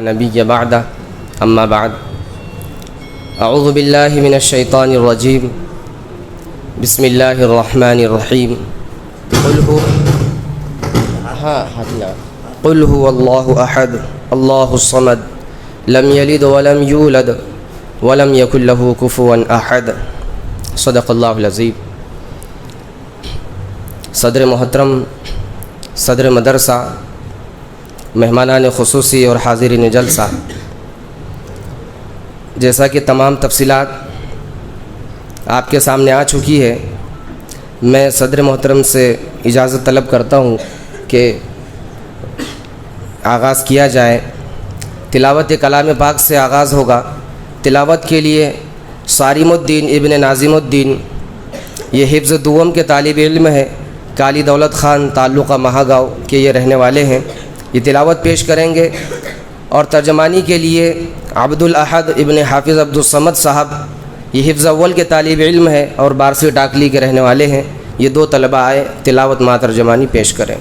نبی بعد اما بعد اعوذ باللہ من الشیطان الرجیم بسم اللہ الرحمن الرحیم قل هو اللہ احد اللہ الصمد لم یلد ولم یولد ولم یکن له کفوا احد صدق اللہ العظیم۔ صدر محترم، صدر مدرسہ، مہمانان خصوصی اور حاضرین جلسہ، جیسا کہ تمام تفصیلات آپ کے سامنے آ چکی ہے، میں صدر محترم سے اجازت طلب کرتا ہوں کہ آغاز کیا جائے۔ تلاوت کلام پاک سے آغاز ہوگا۔ تلاوت کے لیے صارم الدین ابن ناظم الدین، یہ حفظ دوم کے طالب علم ہے، کالی دولت خان تعلقہ مہاگاؤں کے یہ رہنے والے ہیں، یہ تلاوت پیش کریں گے۔ اور ترجمانی کے لیے عبد الاحد ابن حافظ عبد الصمد صاحب، یہ حفظ اول کے طالب علم ہے اور بارسی ٹاکلی کے رہنے والے ہیں، یہ دو طلبہ آئے تلاوت مع ترجمانی پیش کریں۔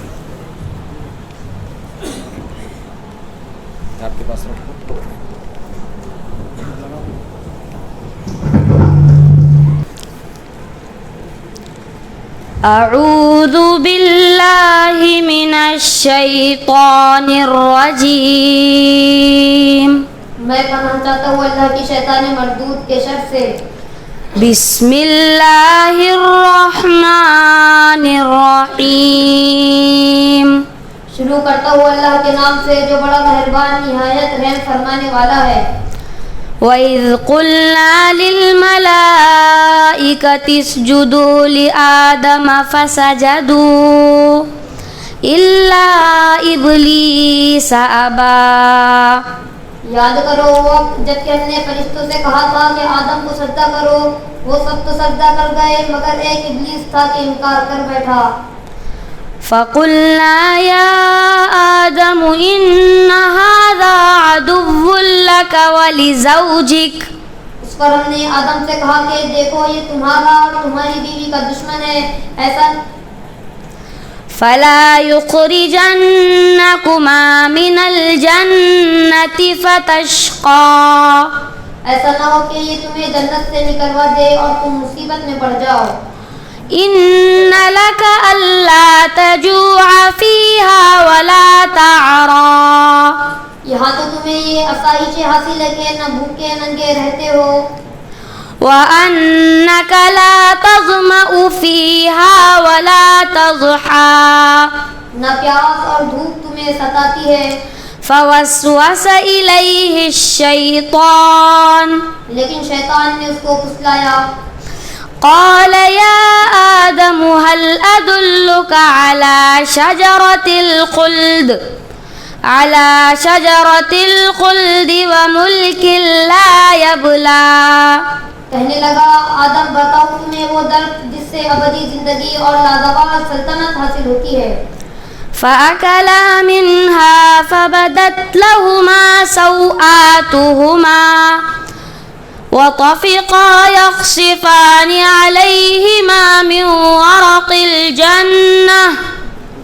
آپ کے پاس رکھو۔ اعوذ باللہ من الشیطان الرجیم، میں پناہ چاہتا ہوں اللہ کی شیطان مردود کے شر سے۔ بسم اللہ الرحمن الرحیم، شروع کرتا ہوں اللہ کے نام سے جو بڑا مہربان نہایت رحم فرمانے والا ہے۔ وَإِذْ قُلْنَا لِلْمَلَائِكَةِ اسْجُدُوا لِآدَمَ فَسَجَدُوا إِلَّا إِبْلِيسَ أَبَىٰ۔ یاد کرو وہ وقت جب کہ ہم نے فرشتوں سے کہا تھا کہ آدم کو سجدہ کرو، وہ سب تو سجدہ کر گئے مگر ایک ابلیس تھا کہ انکار کر بیٹھا۔ فَقُلْنَا يَا آدَمُ إِنَّ هَٰذَا عَدُوٌّ لَكَ وَلِزَوْجِكَ۔ اس پر ہم نے آدم سے کہا کہ دیکھو یہ تمہارا اور تمہاری بیوی کا دشمن ہے، ایسا فَلَا يُخْرِجَنَّكُمَا مِنَ الْجَنَّةِ فَتَشْقَىٰ۔ ایسا نہ ہو کہ یہ تمہیں جنت سے نکلوا دے اور تم مصیبت میں پڑ جاؤ۔ إِنَّ لَكَ أَلَّا تَجُوعَ فِيهَا وَلَا تَعْرَىٰ۔ یہاں تو تمہیں یہ آسائش حاصل ہے کہ نہ بھوکے ننگے رہتے ہو۔ وَأَنَّكَ لَا تَظْمَأُ فِيهَا وَلَا تَضْحَىٰ۔ نہ پیاس اور دھوپ تمہیں ستاتی ہے۔ فَوَسْوَسَ إِلَيْهِ الشَّيْطَانُ، لیکن شیطان نے اس کو پھسلایا۔ قال يا آدم هل أدلك على شجرة الخلد وملك لا يبلى۔ کہنے لگا آدم بتاؤ تمہیں وہ درخت جس سے ابدی زندگی اور لازوال سلطنت حاصل ہوتی ہے۔ فأكلا منها فبدت لهما سوآتهما وطفقا يخصفان عليهما من ورق الجنة۔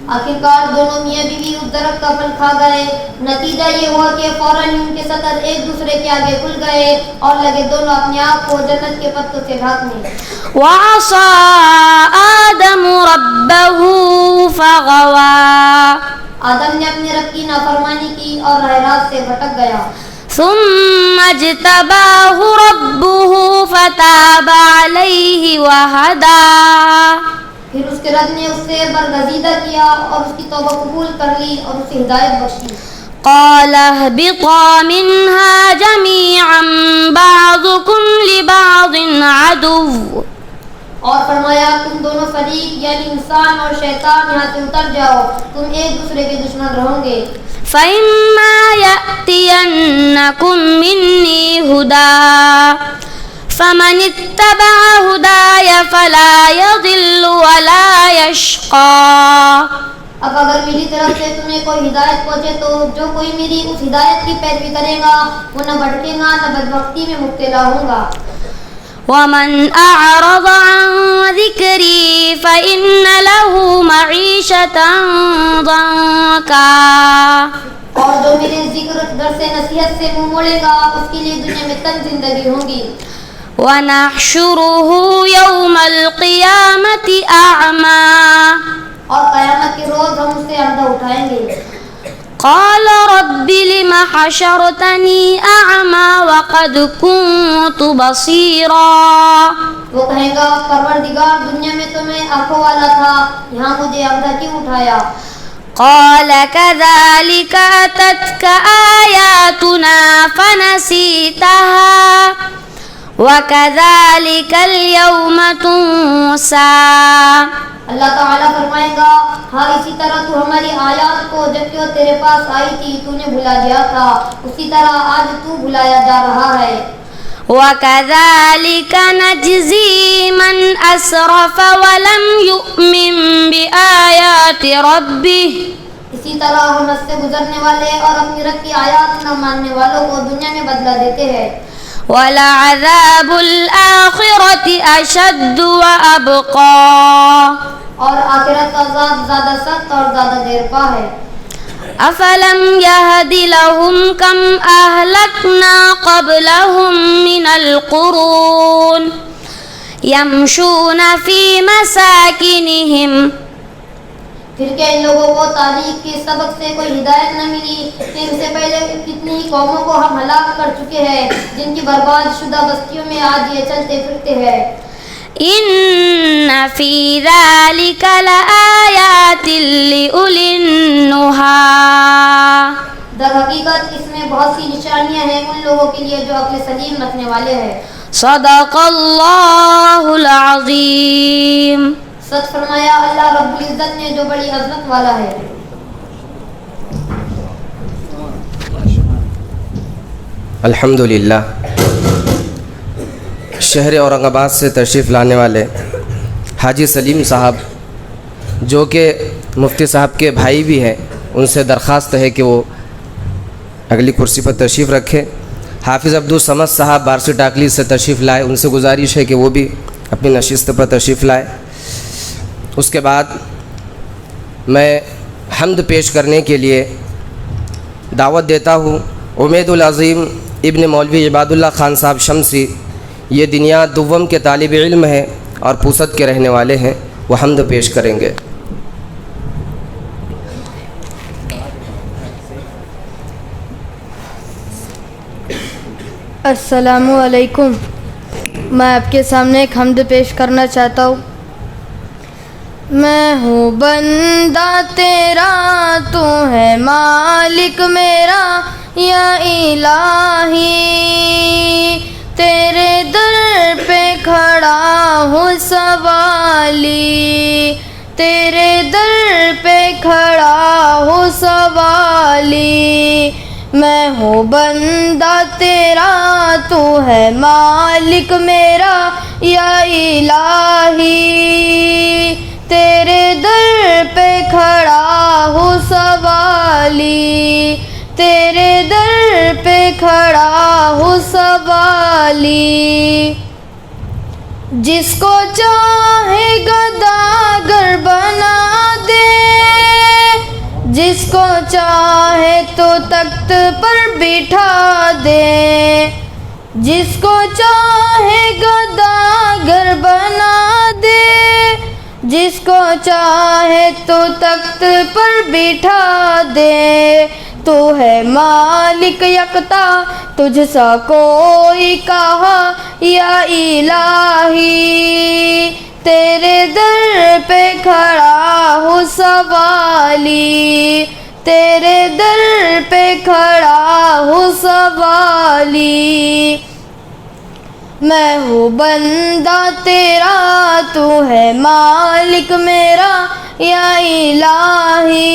آخرکار دونوں میاں بیوی اس درخت کا پھل کھا گئے۔ نتیجہ یہ ہوا کہ فوراً ان کے سطر ایک دوسرے کے آگے کھل گئے اور لگے دونوں اپنے آپ کو جنت کے پتوں سے ڈھانکنے۔ وعصى آدم ربه فغوى۔ آدم نے اپنے رب کی نافرمانی کی اور راہ راست سے بھٹک گیا۔ ثم اجتباه ربه فتاب عليه وهدى۔ پھر اس کے رب نے اس سے برگزیدہ کیا اور اس کی توبہ قبول کر لی اور اسے ہدایت بخشی۔ قال اهبطا منها جميعا بعضكم لبعض عدو۔ اور فرمایا تم دونوں فریق یعنی انسان اور شیطان یہاں سے اتر جاؤ، تم ایک دوسرے کے دشمن رہو گے۔ فإما يأتينكم مني هدى فمن اتبع هداي فلا يضل ولا يشقى۔ اب اگر میری طرف سے تمہیں کوئی ہدایت پہنچے تو جو کوئی میری اس ہدایت کی پیروی کرے گا وہ نہ بھٹکے گا نہ بدبختی میں مبتلا ہوگا۔ ومن أعرض عن ذكري فإن له معيشة ضنكا اور جو میرے ذکر درس نصیحت سے منہ موڑے گا اس کے لیے دنیا میں تنگ زندگی ہوگی. ونحشره يوم القيامة أعمى اور قیامت کے روز ہم اسے اندھا اٹھائیں گے. قال رب لم حشرتني أعمى وقد كنت بصيرا. وہ کہے گا پروردگار دنیا میں تو میں آنکھوں والا تھا, یہاں مجھے اندھا کیوں اٹھایا؟ قال كذلك أتتك آياتنا فنسيتها وكذلك اليوم تنسى. اللہ تعالیٰ فرمائے گا ہاں اسی طرح تو ہماری آیات کو جبکہ وہ تیرے پاس آئی تھی تو نے بھلا دیا تھا, اسی طرح آج تو بھلایا جا رہا ہے. وكذلك نجزي من أسرف ولم يؤمن بآيات ربه. اسی طرح ہم اس سے گزرنے والے اور اپنی رب کی آیات نہ ماننے والوں کو دنیا میں بدلہ دیتے ہیں. وَلَعَذَابُ الْآخِرَةِ أَشَدُّ وَأَبْقَى. اور آخرت کا عذاب زیادہ سخت اور زیادہ دیر پا ہے. أَفَلَمْ يَهْدِ لَهُمْ كَمْ أَهْلَكْنَا قَبْلَهُمْ مِنَ الْقُرُونِ يَمْشُونَ فِي مَسَاكِنِهِمْ. پھر کہ ان لوگوں کو تاریخ کے سبق سے کوئی ہدایت نہ ملی کہ ان سے پہلے کتنی قوموں کو ہم ہلاک کر چکے ہیں جن کی برباد شدہ بستیوں میں آج یہ چلتے پھرتے ہیں. إِنَّ فِي ذَلِكَ لَآيَاتٍ لِأُولِي النُّهَى. در حقیقت اس میں بہت سی نشانیاں ہیں ان لوگوں کے لیے جو عقل سلیم رکھنے والے ہیں. صدق اللہ العظیم. سچ فرمایا اللہ رب العزت نے جو بڑی عظمت والا ہے. الحمدللہ. شہر اورنگ آباد سے تشریف لانے والے حاجی سلیم صاحب جو کہ مفتی صاحب کے بھائی بھی ہیں, ان سے درخواست ہے کہ وہ اگلی کرسی پر تشریف رکھیں. حافظ عبدالصمد صاحب بارسی ٹاکلی سے تشریف لائے, ان سے گزارش ہے کہ وہ بھی اپنی نشست پر تشریف لائے. اس کے بعد میں حمد پیش کرنے کے لیے دعوت دیتا ہوں امید العظیم ابن مولوی عباد اللہ خان صاحب شمسی. یہ دنیا دوم کے طالب علم ہیں اور پوسد کے رہنے والے ہیں, وہ حمد پیش کریں گے. السلام علیکم. میں آپ کے سامنے ایک حمد پیش کرنا چاہتا ہوں. میں ہوں بندہ تیرا تو ہے مالک میرا یا الہی, تیرے در پہ کھڑا ہوں سوالی, تیرے در پہ کھڑا ہوں سوالی. میں ہوں بندہ تیرا تو ہے مالک میرا یا الہی, تیرے در پہ کھڑا ہوں سوالی, تیرے در پہ کھڑا ہوں سوالی. جس کو چاہے گداگر بنا دے, جس کو چاہے تو تخت پر بٹھا دے, جس کو چاہے گداگر بنا دے, جس کو چاہے تو تخت پر بٹھا دے. تو ہے مالک یکتا تجھ سا کوئی کہا یا الہی, تیرے در پہ کھڑا ہوں سوالی, تیرے در پہ کھڑا ہوں سوالی. میں ہوں بندہ تیرا تو ہے مالک میرا یا الہی,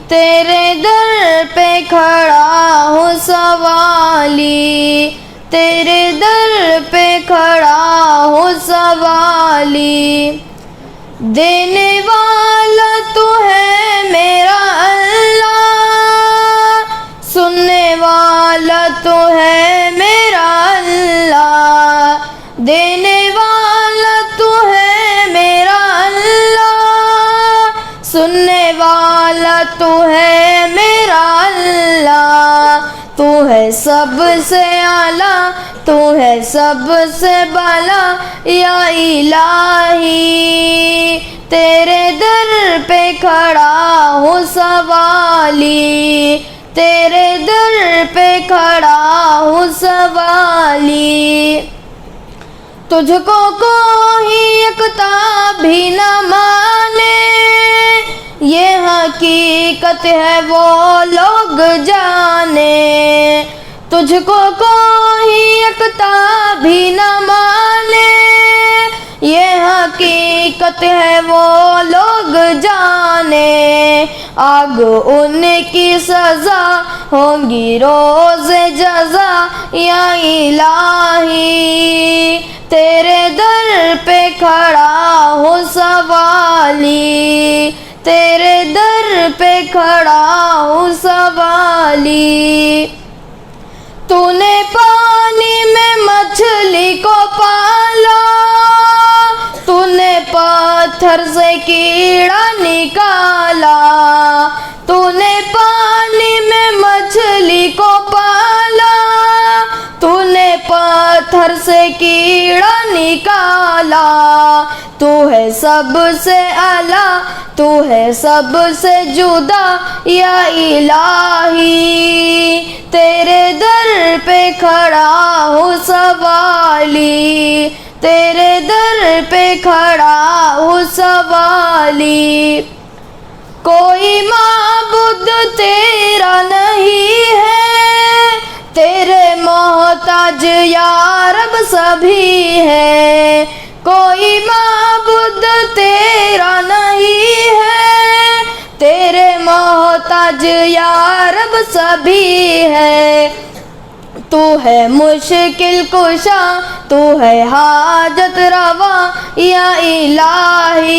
تیرے در پہ کھڑا ہوں سوالی, تیرے در پہ کھڑا ہوں سوالی. دینے والا تو ہے میرا اللہ, سننے والا تو ہے میرا اللہ, دینے والا تو ہے میرا اللہ, سننے والا تو ہے میرا اللہ تو ہے سب سے اعلیٰ تو ہے سب سے بالا یا الہی تیرے در پہ کھڑا ہوں سوالی تیرے در پہ کھڑا ہوں سوالی تجھ کو کوئی یکتا بھی نہ مانے یہ حقیقت ہے وہ لوگ جانے تجھ کو کوئی یکتا بھی نہ مانے یہ حقیقت ہے وہ لوگ جانے آگ ان کی سزا ہوگی روز جزا یا الہی تیرے در پہ کھڑا ہوں سوالی تیرے در پہ کھڑا ہوں سوالی تو نے پانی میں مچھلی کو پالا تو نے پتھر سے کیڑا نکالا تو نے پانی میں مچھلی کو پالا تو نے پتھر سے کیڑا نکالا تو ہے سب سے اعلیٰ تو ہے سب سے جدا یا الہی تیرے در پہ کھڑا ہوں سوالی تیرے در پہ کھڑا ہوں سوالی کوئی معبود تیرا نہیں ہے تیرے محتاج یا رب سبھی ہے کوئی معبود تیرا نہیں ہے تیرے محتاج یا رب سبھی ہے تو ہے مشکل کشا تو ہے حاجت روا یا الہی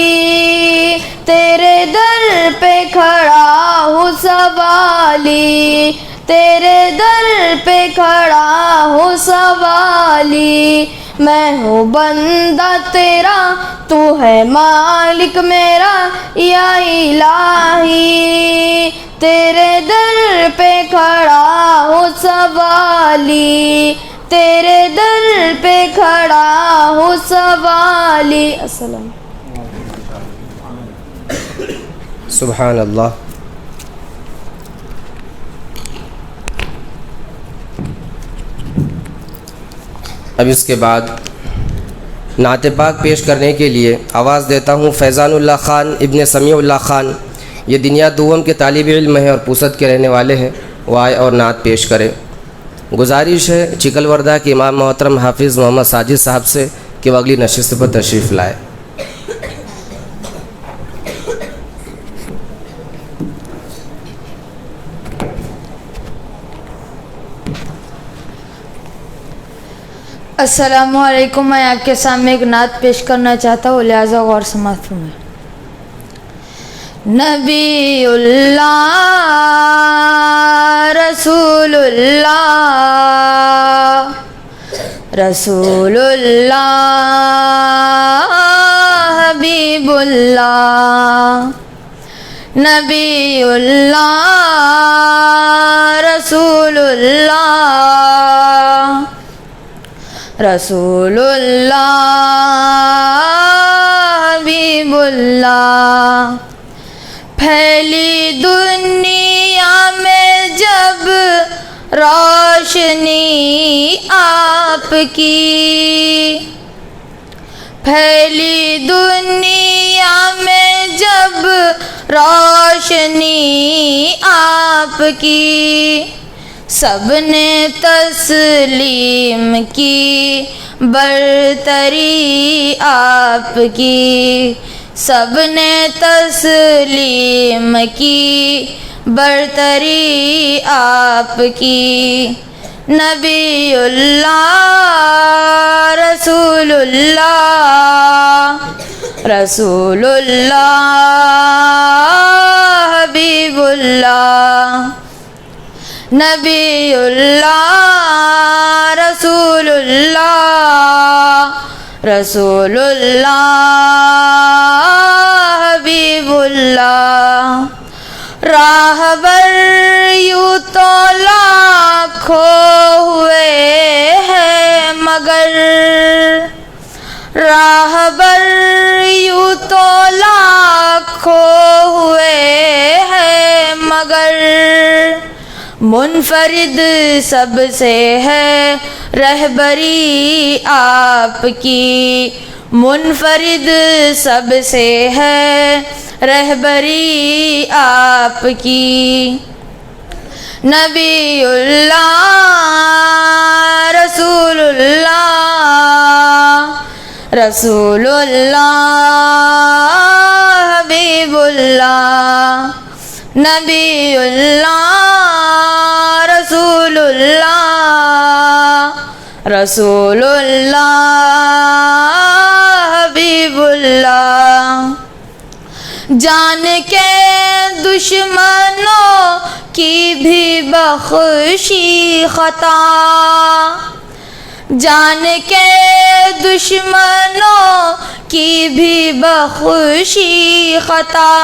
تیرے در پہ کھڑا ہوں سوالی تیرے در پہ کھڑا ہوں سوالی میں ہوں بندہ تیرا تو ہے مالک میرا یا الہی تیرے در پہ کھڑا ہوں سوالی تیرے در پہ کھڑا ہوں سوالی السلام سبحان اللہ اب اس کے بعد نعت پاک پیش کرنے کے لیے آواز دیتا ہوں فیضان اللہ خان ابن سمیع اللہ خان یہ دنیا دوم کے طالب علم ہیں اور پوسد کے رہنے والے ہیں وہ آئے اور نعت پیش کرے گزارش ہے چکل وردہ کے امام محترم حافظ محمد ساجد صاحب سے کہ وہ اگلی نشست پر تشریف لائے السلام علیکم میں آپ کے سامنے ایک نعت پیش کرنا چاہتا ہوں لہٰذا غور سماعت فرمائیں نبی اللہ رسول اللہ رسول اللہ حبیب اللہ نبی اللہ رسول اللہ رسول اللہ حبیب اللہ پھیلی دنیا میں جب روشنی آپ کی پھیلی دنیا میں جب روشنی آپ کی سب نے تسلیم کی برتری آپ کی سب نے تسلیم کی برتری آپ کی نبی اللہ رسول اللہ رسول اللہ حبیب اللہ نبی اللہ رسول اللہ رسول اللہ حبیب اللہ راہبر یوں تو لاکھوں ہوئے ہیں مگر، راہبر یوں تو لاکھوں ہوئے ہیں مگر، منفرد سب سے ہے رہبری آپ کی، منفرد سب سے ہے رہبری آپ کی۔ نبی اللہ رسول اللہ، رسول اللہ حبیب اللہ، نبی اللہ رسول اللہ، رسول اللہ حبیب اللہ۔ جان کے دشمنوں کی بھی بخشی خطا، جان کے دشمنوں کی بھی بخشی خطا،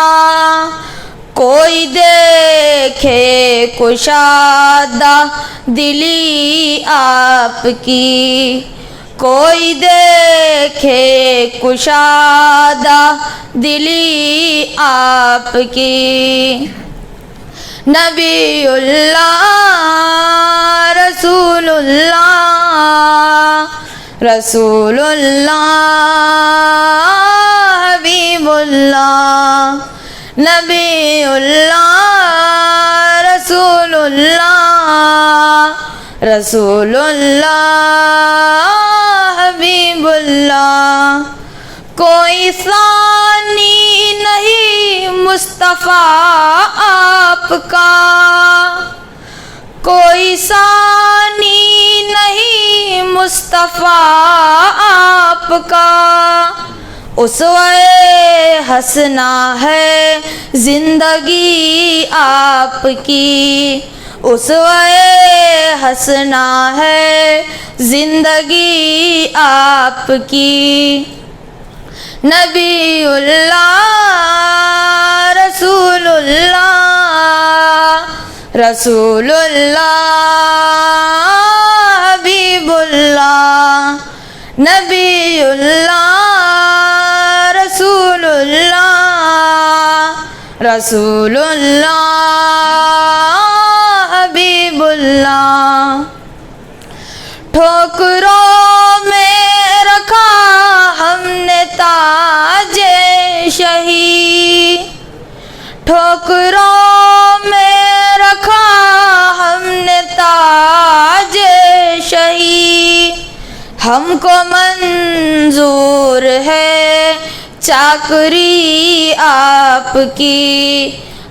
کوئی دیکھے کشادہ دلی آپ کی، کوئی دیکھے کشادہ دلی آپ کی۔ نبی اللہ رسول اللہ، رسول اللہ حبیب اللہ، نبی اللہ رسول اللہ، رسول اللہ حبیب اللہ۔ کوئی ثانی نہیں مصطفیٰ آپ کا، کوئی ثانی نہیں مصطفیٰ آپ کا، اسوہ حسنہ ہے زندگی آپ کی، اسوہ حسنہ ہے زندگی آپ کی۔ نبی اللہ رسول اللہ، رسول اللہ حبیب اللہ، نبی اللہ رسول اللہ، رسول اللہ حبیب اللہ۔ ٹھوکروں میں رکھا ہم نے تاج شہی، ٹھوکروں میں رکھا ہم نے تاج شہی، ہم کو منظور ہے چاکری آپ کی،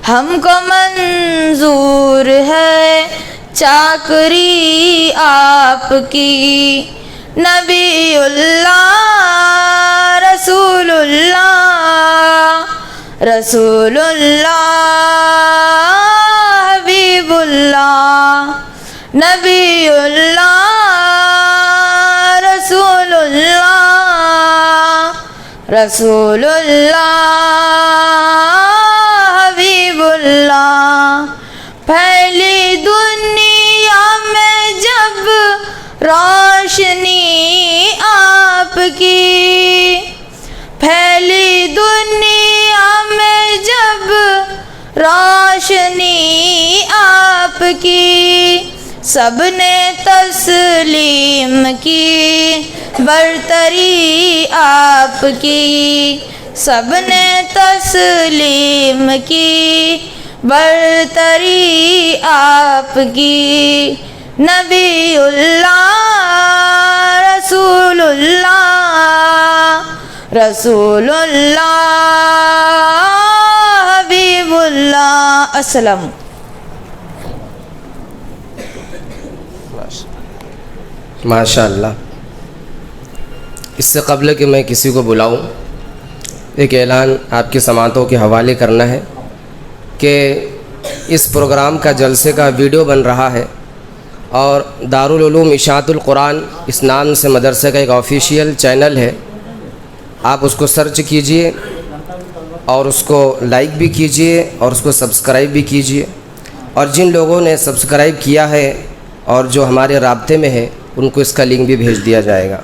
ہم کو منظور ہے چاکری آپ کی۔ نبی اللہ رسول اللہ، رسول اللہ حبیب اللہ، نبی اللہ رسول اللہ، رسول اللہ حبیب اللہ۔ پھیلی دنیا میں جب روشنی آپ کی، پھیلی دنیا میں جب روشنی آپ کی، سب نے تسلیم کی برتری آپ کی، سب نے تسلیم کی برتری آپ کی۔ نبی اللہ رسول اللہ، رسول اللہ حبیب اللہ۔ السلام۔ ماشاء اللہ۔ اس سے قبل کہ میں کسی کو بلاؤں، ایک اعلان آپ کی سماعتوں کے حوالے کرنا ہے کہ اس پروگرام کا جلسے کا ویڈیو بن رہا ہے، اور دارالعلوم اشاعت القرآن اس نام سے مدرسے کا ایک آفیشیل چینل ہے، آپ اس کو سرچ کیجئے اور اس کو لائک بھی کیجئے اور اس کو سبسکرائب بھی کیجئے، اور جن لوگوں نے سبسکرائب کیا ہے اور جو ہمارے رابطے میں ہے ان کو اس کا لنک بھی بھیج دیا جائے گا۔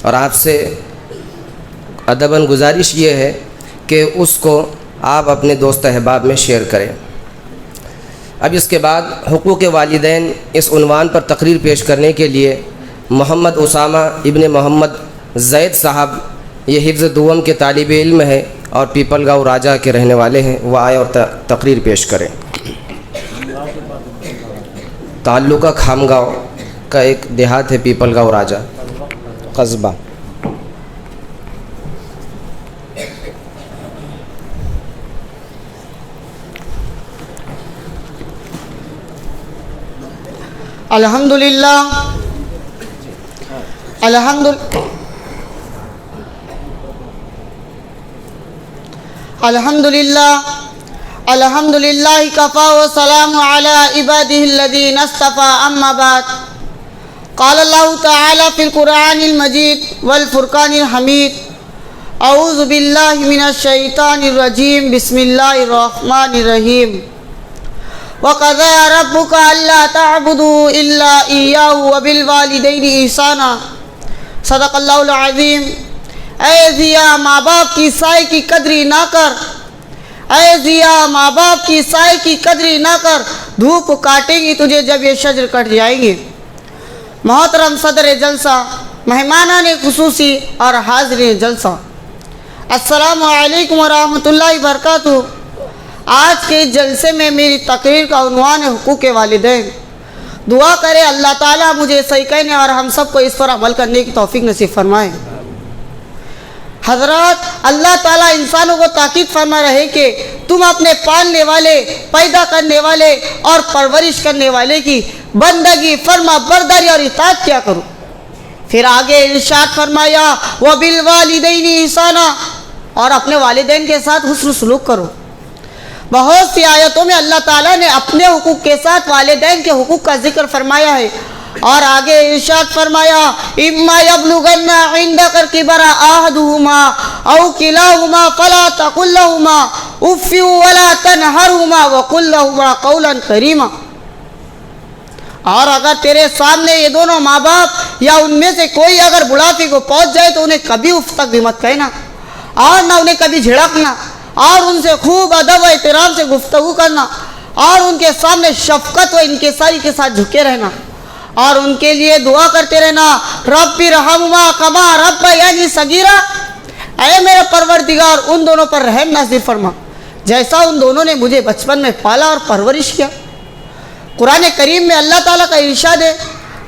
اور آپ سے ادباً گزارش یہ ہے کہ اس کو آپ اپنے دوست احباب میں شیئر کریں۔ اب اس کے بعد حقوق والدین اس عنوان پر تقریر پیش کرنے کے لیے محمد اسامہ ابن محمد زید صاحب، یہ حفظ دوم کے طالب علم ہے اور پیپل گاؤں راجہ کے رہنے والے ہیں، وہ آئے اور تقریر پیش کریں۔ تعلقہ کھامگاؤں کا ایک دیہات ہے پیپل گاؤں راجہ قصبہ۔ الحمدللہ الحمدللہ کفا وسلام علی عبادہ الذین اصطفى، اما بعد، قال اللہ تعالی فی القرآن المجید والفرقان الحمید، اعوذ باللہ من الشیطان الرجیم، بسم اللہ الرحمن الرحیم۔ وَقَضَىٰ رَبُّكَ أَلَّا تَعْبُدُوا إِلَّا إِيَّاهُ وَبِالْوَالِدَيْنِ إِحْسَانًا۔ صدق اللہ العظیم۔ اے ضیا ماں باپ کی سائے کی قدری نہ کر، اے ضیا ماں باپ کی سائے کی قدری نہ کر، دھوپ کاٹیں گی تجھے جب یہ شجر کٹ جائیں گے۔ محترم صدر جلسہ، مہمانان خصوصی اور حاضرین جلسہ، السلام علیکم ورحمۃ اللہ وبرکاتہ۔ آج کے جلسے میں میری تقریر کا عنوان ہے حقوق والدین۔ دعا کرے اللہ تعالیٰ مجھے صحیح کہنے اور ہم سب کو اس پر عمل کرنے کی توفیق نصیب فرمائے۔ حضرات، اللہ تعالیٰ انسانوں کو تاکید فرما رہے کہ تم اپنے پالنے والے، پیدا کرنے والے اور پرورش کرنے والے کی بندگی، فرما برداری اور اطاعت کیا کرو۔ پھر آگے ارشاد فرمایا وَبِالْوَالِدَيْنِ إِحْسَانًا، اور اپنے والدین کے ساتھ حسن سلوک کرو۔ بہت سی آیتوں میں اللہ تعالیٰ نے اپنے حقوق کے ساتھ والدین کے حقوق کا ذکر فرمایا ہے، اور آگے ارشاد فرمایا اِمَّا يَبْلُغَنَّ عِندَكَ الْكِبَرَ أَحَدُهُمَا أَوْ كِلَاهُمَا فَلَا تَقُل لَّهُمَا أُفٍّ وَلَا تَنْهَرْهُمَا وَقُل لَّهُمَا قَوْلًا كَرِيمًا۔ اور اگر تیرے سامنے یہ دونوں ماں باپ یا ان میں سے کوئی اگر بڑھاپے کو پہنچ جائے تو انہیں کبھی اف تک بھی مت کہنا، اور نہ انہیں کبھی جھڑکنا، اور ان سے خوب ادب و احترام سے گفتگو کرنا، اور ان کے سامنے شفقت و انکساری کے ساتھ جھکے رہنا، اور ان کے لیے دعا کرتے رہنا رب ارحمہما کما ربیانی صغیرا، اے میرے پروردگار ان دونوں پر رحم نازل فرما جیسا ان دونوں نے مجھے بچپن میں پالا اور پرورش کیا۔ قرآن کریم میں اللہ تعالیٰ کا ارشاد ہے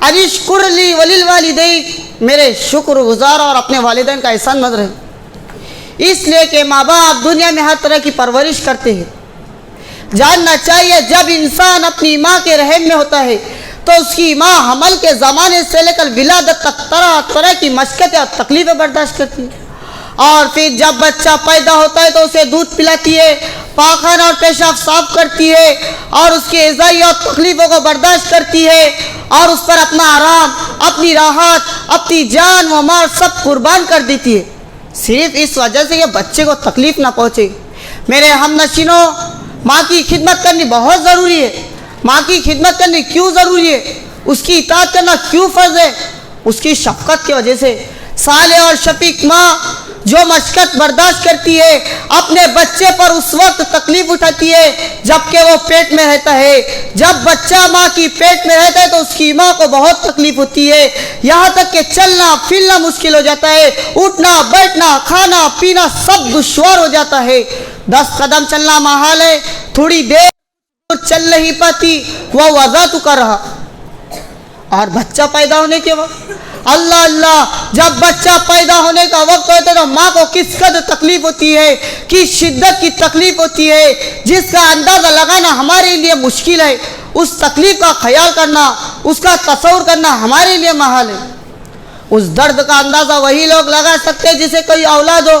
انشکر لی وللوالدین، میرے شکر گزار اور اپنے والدین کا احسان مند رہے، اس لیے کہ ماں باپ دنیا میں ہر طرح کی پرورش کرتے ہیں۔ جاننا چاہیے جب انسان اپنی ماں کے رحم میں ہوتا ہے تو اس کی ماں حمل کے زمانے سے لے کر ولادت تک طرح طرح کی مشقتیں اور تکلیفیں برداشت کرتی ہے، اور پھر جب بچہ پیدا ہوتا ہے تو اسے دودھ پلاتی ہے، پاخانہ اور پیشاب صاف کرتی ہے، اور اس کی اذیت اور تکلیفوں کو برداشت کرتی ہے، اور اس پر اپنا آرام، اپنی راحت، اپنی جان و مال سب قربان کر دیتی ہے، صرف اس وجہ سے کہ بچے کو تکلیف نہ پہنچے۔ میرے ہم نشینوں، ماں کی خدمت کرنی بہت ضروری ہے۔ ماں کی خدمت کرنی کیوں ضروری ہے؟ اس کی اطاعت کرنا کیوں فرض ہے؟ اس کی شفقت کی وجہ سے۔ صالح اور شفیق ماں جو مشقت برداشت کرتی ہے، اپنے بچے پر اس وقت تکلیف اٹھاتی ہے جبکہ وہ پیٹ میں رہتا ہے۔ جب بچہ ماں کی پیٹ میں رہتا ہے تو اس کی ماں کو بہت تکلیف ہوتی ہے، یہاں تک کہ چلنا پھرنا مشکل ہو جاتا ہے، اٹھنا بیٹھنا کھانا پینا سب دشوار ہو جاتا ہے۔ 10 قدم چلنا محال ہے، تھوڑی دیر چل نہیں پاتی، وہ وضع تو کر رہا۔ اور بچہ پیدا ہونے کے وقت اللہ اللہ، جب بچہ پیدا ہونے کا وقت ہوتا ہے تو ماں کو کس قدر تکلیف ہوتی ہے، کس شدت کی تکلیف ہوتی ہے، جس کا اندازہ لگانا ہمارے لیے مشکل ہے۔ اس تکلیف کا خیال کرنا، اس کا تصور کرنا ہمارے لیے محال ہے۔ اس درد کا اندازہ وہی لوگ لگا سکتے جسے کوئی اولاد ہو۔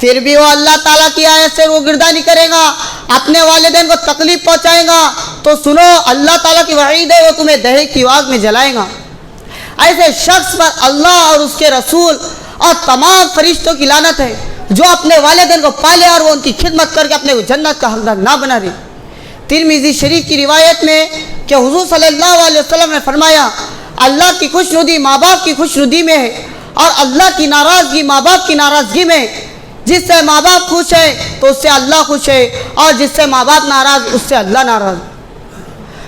پھر بھی وہ اللہ تعالیٰ کی آیت سے وہ گردانی کرے گا، اپنے والدین کو تکلیف پہنچائے گا، تو سنو اللہ تعالیٰ کی وعید ہے وہ تمہیں دہے کی آگ میں جلائے گا۔ ایسے شخص پر اللہ اور اس کے رسول اور تمام فرشتوں کی لعنت ہے جو اپنے والدین کو پالے اور وہ ان کی خدمت کر کے اپنے کو جنت کا حقدار نہ بنا رہے۔ ترمذی شریف کی روایت میں کہ حضور صلی اللہ علیہ وسلم نے فرمایا اللہ کی خوشنودی ماں باپ کی خوشنودی میں ہے، اور اللہ کی ناراضگی ماں باپ کی ناراضگی میں۔ جس سے ماں باپ خوش ہے تو اس سے اللہ خوش ہے، اور جس سے ماں باپ ناراض اس سے اللہ ناراض۔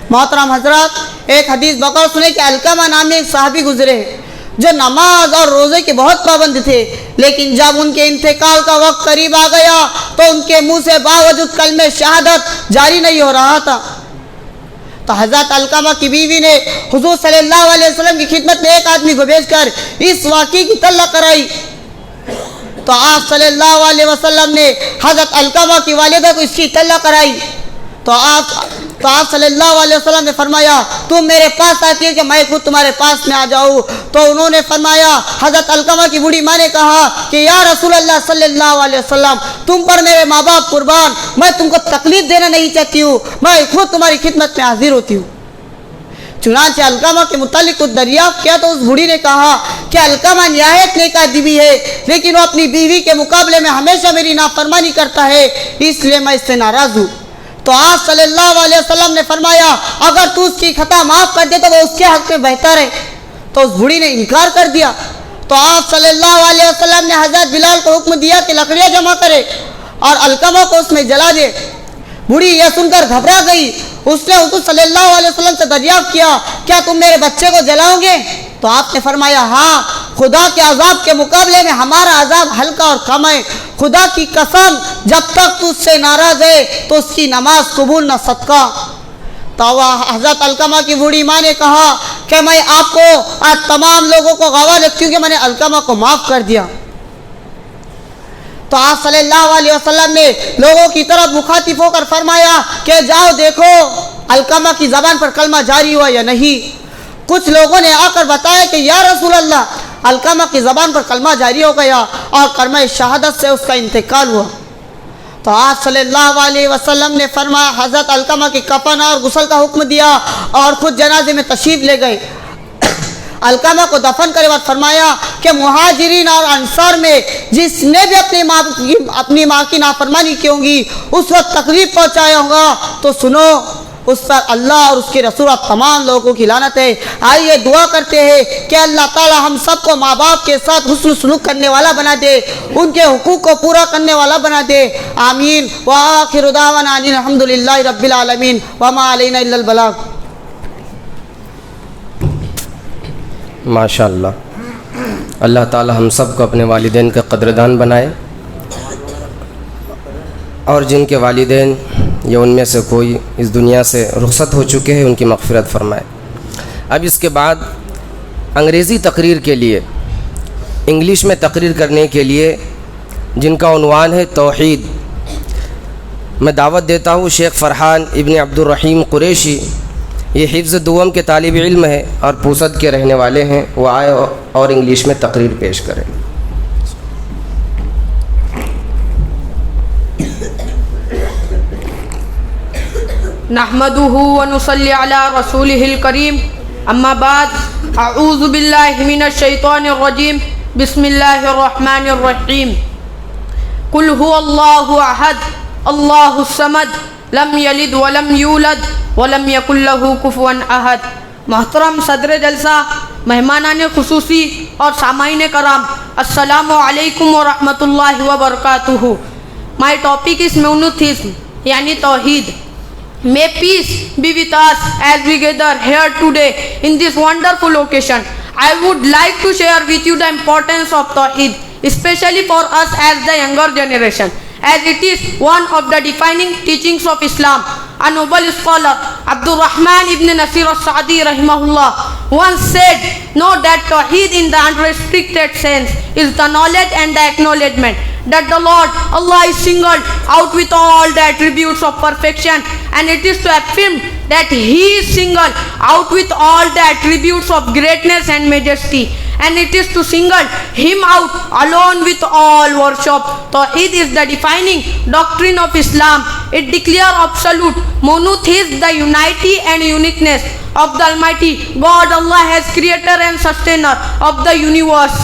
محترم حضرات، ایک حدیث بقول سنے کہ علقمہ نامی ایک صحابی گزرے جو نماز اور روزے کے بہت پابند تھے، لیکن جب ان کے انتقال کا وقت قریب آ گیا تو ان کے منہ سے باوجود کلمہ شہادت جاری نہیں ہو رہا تھا۔ تو حضرت علقمہ کی بیوی نے حضور صلی اللہ علیہ وسلم کی خدمت میں ایک آدمی کو بھیج کر اس واقعے کی اطلاع کرائی۔ تو آپ صلی اللہ علیہ وسلم نے حضرت علقمہ کی والدہ کو اس کی اطلاع کرائی۔ تو آپ صلی اللہ علیہ وسلم نے فرمایا تم میرے پاس آتی ہے کہ میں خود تمہارے پاس میں آ جاؤں؟ تو انہوں نے فرمایا، حضرت علقمہ کی بوڑھی ماں نے کہا کہ یا رسول اللہ صلی اللہ علیہ وسلم تم پر میرے ماں باپ قربان، میں تم کو تکلیف دینا نہیں چاہتی ہوں، میں خود تمہاری خدمت میں حاضر ہوتی ہوں۔ چنانچہ علقمہ کے متعلق کچھ دریافت کیا تو اس بوڑھی نے کہا کہ علقمہ نہایت نیک آدمی ہے، لیکن وہ اپنی بیوی کے مقابلے میں ہمیشہ میری نافرمانی کرتا ہے، اس لیے میں اس سے ناراض ہوں۔ تو آپ صلی اللہ علیہ وسلم نے فرمایا اگر تو اس کی خطا معاف کر دے تو وہ اس کے حق میں بہتر ہے۔ تو اس بوڑھی نے انکار کر دیا۔ تو آپ صلی اللہ علیہ وسلم نے حضرت بلال کو حکم دیا کہ لکڑیاں جمع کرے اور علقمہ کو اس میں جلا دے۔ بوڑھی یہ سن کر گھبرا گئی، اس نے حضور صلی اللہ علیہ وسلم سے دریافت کیا کیا تم میرے بچے کو جلاؤ گے؟ تو آپ نے فرمایا ہاں، خدا کے عذاب کے مقابلے میں ہمارا عذاب ہلکا اور کم ہے، خدا کی قسم جب تک تو اس سے ناراض ہے تو اس کی نماز قبول نہ صدقہ۔ تو حضرت علقمہ کی بوڑھی ماں نے کہا کہ میں آپ کو آج تمام لوگوں کو گواہ دیتی ہوں کہ میں نے علقمہ کو معاف کر دیا۔ تو آپ صلی اللہ علیہ وسلم نے لوگوں کی طرف مخاطب ہو کر فرمایا کہ جاؤ دیکھو علقمہ کی زبان پر کلمہ جاری ہوا یا نہیں۔ کچھ لوگوں نے آ کر بتایا کہ یا رسول اللہ علقمہ کی زبان پر کلمہ جاری ہو گیا اور کلمہ شہادت سے اس کا انتقال ہوا۔ تو آپ صلی اللہ علیہ وسلم نے فرمایا حضرت علقمہ کی کفن اور غسل کا حکم دیا اور خود جنازے میں تشریف لے گئے۔ علقمہ کو دفن کرے بعد فرمایا کہ مہاجرین اور انصار میں جس نے بھی اپنی ماں کی نافرمانی کی ہوں گی اس وقت تکلیف پہنچایا ہوگا تو سنو اس پر اللہ اور اس کے رسول اور تمام لوگوں کی لعنت ہے۔ آئیے دعا کرتے ہیں کہ اللہ تعالی ہم سب کو ماں باپ کے ساتھ حسن سلوک کرنے والا بنا دے، ان کے حقوق کو پورا کرنے والا بنا دے، آمین۔ وآخر دعوانا ان الحمدللہ رب العالمین وما علینا الا البلاغ۔ ماشاء اللہ، اللہ تعالی ہم سب کو اپنے والدین کا قدردان بنائے، اور جن کے والدین یا ان میں سے کوئی اس دنیا سے رخصت ہو چکے ہیں ان کی مغفرت فرمائے۔ اب اس کے بعد انگریزی تقریر کے لیے، انگلش میں تقریر کرنے کے لیے جن کا عنوان ہے توحید، میں دعوت دیتا ہوں شیخ فرحان ابن عبد الرحیم قریشی۔ یہ حفظ دوم کے طالب علم ہے اور پوسد کے رہنے والے ہیں، وہ آئے اور انگلش میں تقریر پیش کریں۔ نحمده ونصلي على رسوله الكريم اما بعد اعوذ بالله من الشيطان الرجيم بسم الله الرحمن الرحيم قل هو الله احد الله الصمد لم يلد ولم يولد ولم يكن له كفوا احد۔ محترم صدر جلسہ، مہمانان خصوصی اور سامعین کرام، السلام علیکم ورحمۃ اللہ وبرکاتہ۔ My topic is monotheism یعنی توحید۔ May peace be with us as we gather here today in this wonderful occasion. I would like to share with you the importance of Tawheed, especially for us as the younger generation, as it is one of the defining teachings of Islam. A noble scholar, Abdul Rahman ibn Nasir al-Sa'di rahimahullah, once said, know that Tawheed in the unrestricted sense is the knowledge and the acknowledgement that the Lord Allah is singled out with all the attributes of perfection, and it is to affirm that He is singled out with all the attributes of greatness and majesty, and it is to single Him out alone with all worship. Tawheed is the defining doctrine of Islam. It declares absolute monotheism, the unity and uniqueness of the Almighty God Allah as creator and sustainer of the universe,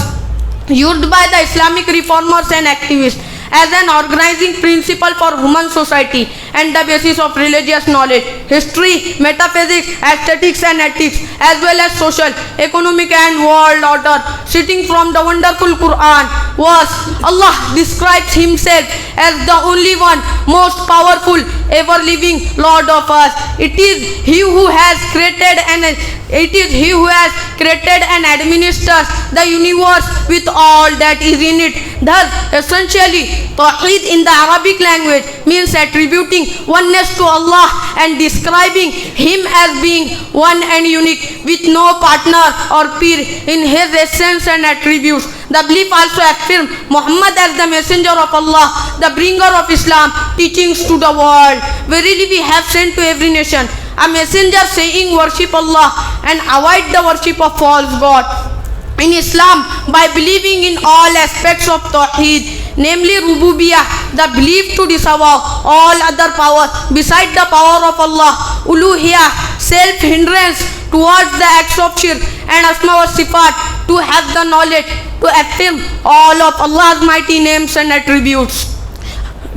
used by the Islamic reformers and activists as an organizing principle for human society and the basis of religious knowledge, history, metaphysics, aesthetics and ethics, as well as social, economic and world order. Sitting from the wonderful Quran verse, Allah describes Himself as the only one, most powerful, ever living Lord of us. It is He who has created and administers the universe with all that is in it. Thus, essentially, Tawheed in the Arabic language means attributing oneness to Allah and describing Him as being one and unique with no partner or peer in His essence and attributes. The belief also affirms Muhammad as the messenger of Allah, the bringer of Islam, teachings to the world. Verily we have sent to every nation a messenger saying, worship Allah and avoid the worship of false God. In Islam, by believing in all aspects of Tawheed, namely Rububiyyah, the belief to disavow all other power beside the power of Allah, Uluhiyyah, self-hindrance towards the acts of shirk, and Asma wa Sifat, to have the knowledge to affirm all of Allah's mighty names and attributes.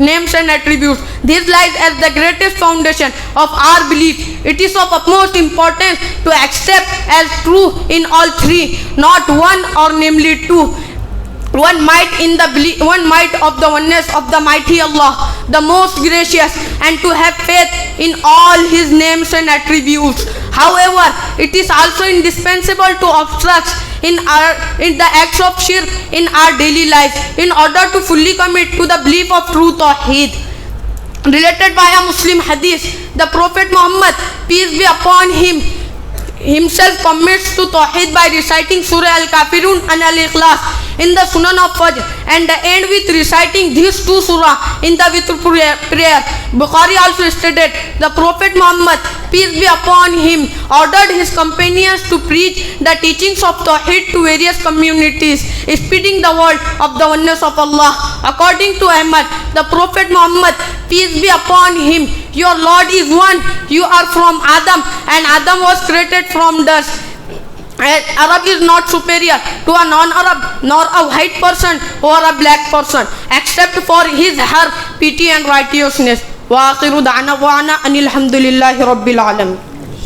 This lies as the greatest foundation of our belief. It is of utmost importance to accept as true in all three, not one or namely two. One might of the oneness of the mighty Allah, the most gracious, and to have faith in all His names and attributes. However, it is also indispensable to obstruct in the acts of shirk in our daily life in order to fully commit to the belief of true Tawheed. Related by a Muslim hadith, the Prophet Muhammad, peace be upon him, himself commits to Tawheed by reciting Surah Al-Kafirun and Al-Ikhlas in the Sunan of Fajr and end with reciting these two surah in the Witr prayer. Bukhari also stated, the Prophet Muhammad, peace be upon him, ordered his companions to preach the teachings of Tawheed to various communities, spreading the word of the oneness of Allah. According to Ahmad, the Prophet Muhammad, peace be upon him, your Lord is one, you are from Adam, and Adam was created from dust. Arab is not superior to a non-Arab, nor a white person or a black person, except for his her piety and righteousness. Wa akhiru da'wana anil hamdulillahi rabbil alamin.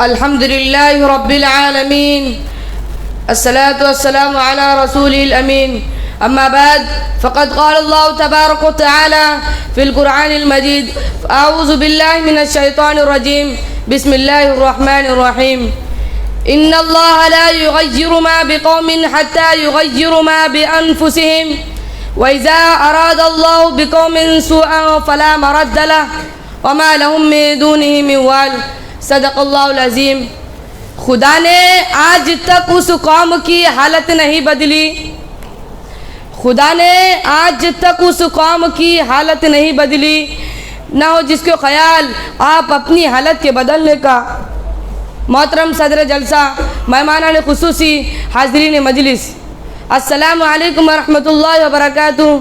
Alhamdulillahi Rabbil Alameen. الصلاة والسلام على رسوله الأمين. أما بعد، فقد قال الله تبارك وتعالى في القرآن المجيد: أعوذ بالله من الشيطان الرجيم، بسم الله الرحمن الرحيم. إن الله لا يغير ما بقوم حتى يغيروا ما بأنفسهم، وإذا أراد الله بقوم سوءا فلا مرد له وما لهم من دونه من وال. صدق الله العظيم. خدا نے آج تک اس قوم کی حالت نہیں بدلی، خدا نے آج تک اس قوم کی حالت نہیں بدلی، نہ ہو جس کو خیال آپ اپنی حالت کے بدلنے کا۔ محترم صدر جلسہ، مہمانان خصوصی، حاضرین مجلس، السلام علیکم ورحمۃ اللہ وبرکاتہ۔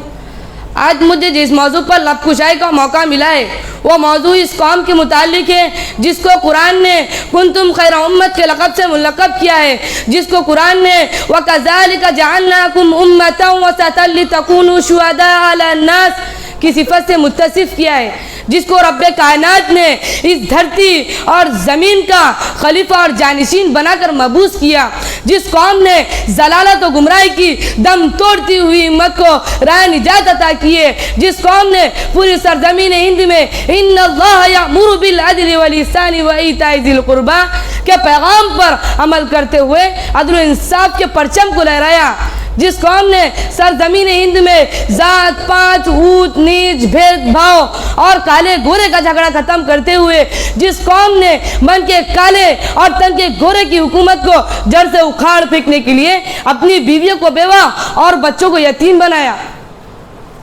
آج مجھے جس موضوع پر لب کشائی کا موقع ملا ہے وہ موضوع اس قوم کے متعلق ہے جس کو قرآن نے کنتم خیر امت کے لقب سے ملقب کیا ہے، جس کو قرآن نے وَكَذَلِكَ جَعَلْنَاكُمْ أُمَّةً وَسَطًا لِتَكُونُوا شُهَدَاءَ عَلَى النَّاسِ کی صفت سے متصف کیا ہے، جس کو رب کائنات نے اس دھرتی اور زمین کا خلیفہ اور جانشین بنا کر مبعوث کیا، جس قوم نے ضلالت و گمراہی کی دم توڑتی ہوئی امت کو راہ نجات عطا کیے، جس قوم نے پوری سرزمین ہند میں ان اللہ یأمر بالعدل والإحسان وإیتاء ذی القربی کے پیغام پر عمل کرتے ہوئے عدل و انصاف کے پرچم کو لہرایا، جس قوم نے سرزمین ہند میں ذات پات اونچ نیچ بھید بھاؤ اور کالے گورے کا جھگڑا ختم کرتے ہوئے، جس قوم نے من کے کالے اور تن کے گورے کی حکومت کو جڑ سے اکھاڑ پھینکنے کے لیے اپنی بیویوں کو بیوہ اور بچوں کو یتیم بنایا،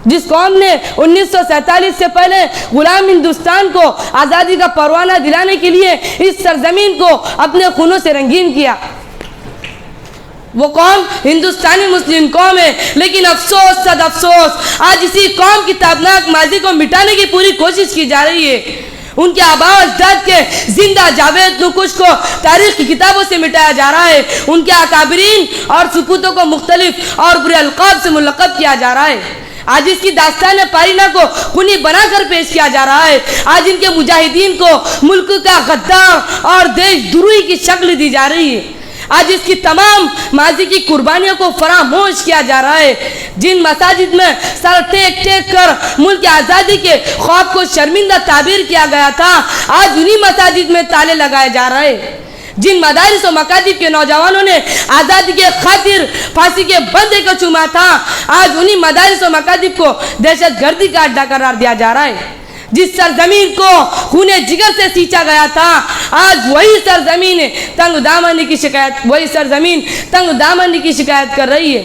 جس قوم نے 1947 سے پہلے غلام ہندوستان کو آزادی کا پروانہ دلانے کے لیے اس سرزمین کو اپنے خونوں سے رنگین کیا، وہ قوم ہندوستانی مسلم قوم ہے، لیکن افسوس صد افسوس آج اسی قوم کی تابناک ماضی کو مٹانے کی پوری کوشش کی جا رہی ہے۔ ان کے آباء و اجداد کے زندہ جاوید نقوش کو تاریخ کی کتابوں سے مٹایا جا رہا ہے، ان کے اکابرین اور سپوتوں کو مختلف اور برے القاب سے ملقب کیا جا رہا ہے، آج اس کی داستان پارینہ کو خونی بنا کر پیش کیا جا رہا ہے، آج ان کے مجاہدین کو ملک کا غدار اور دیش دروہی کی شکل دی جا رہی ہے، آج اس کی تمام ماضی کی قربانیوں کو فراموش کیا جا رہا ہے، جن مساجد میں سر ٹیک ٹیک کر ملک کی آزادی کے خواب کو شرمندہ تعبیر کیا گیا تھا، آج انہی مساجد میں تالے لگائے جا رہے ہیں، جن مدارس و مکاتب کے نوجوانوں نے آزادی کے خاطر پھانسی کے بندے کو چوما تھا، آج انہی مدارس و مکاتب کو دہشت گردی کا اڈا قرار دیا جا رہا ہے، جس سرزمین کو خون جگر سے سینچا گیا تھا آج وہی سرزمین تنگ دامنی کی شکایت کر رہی ہے۔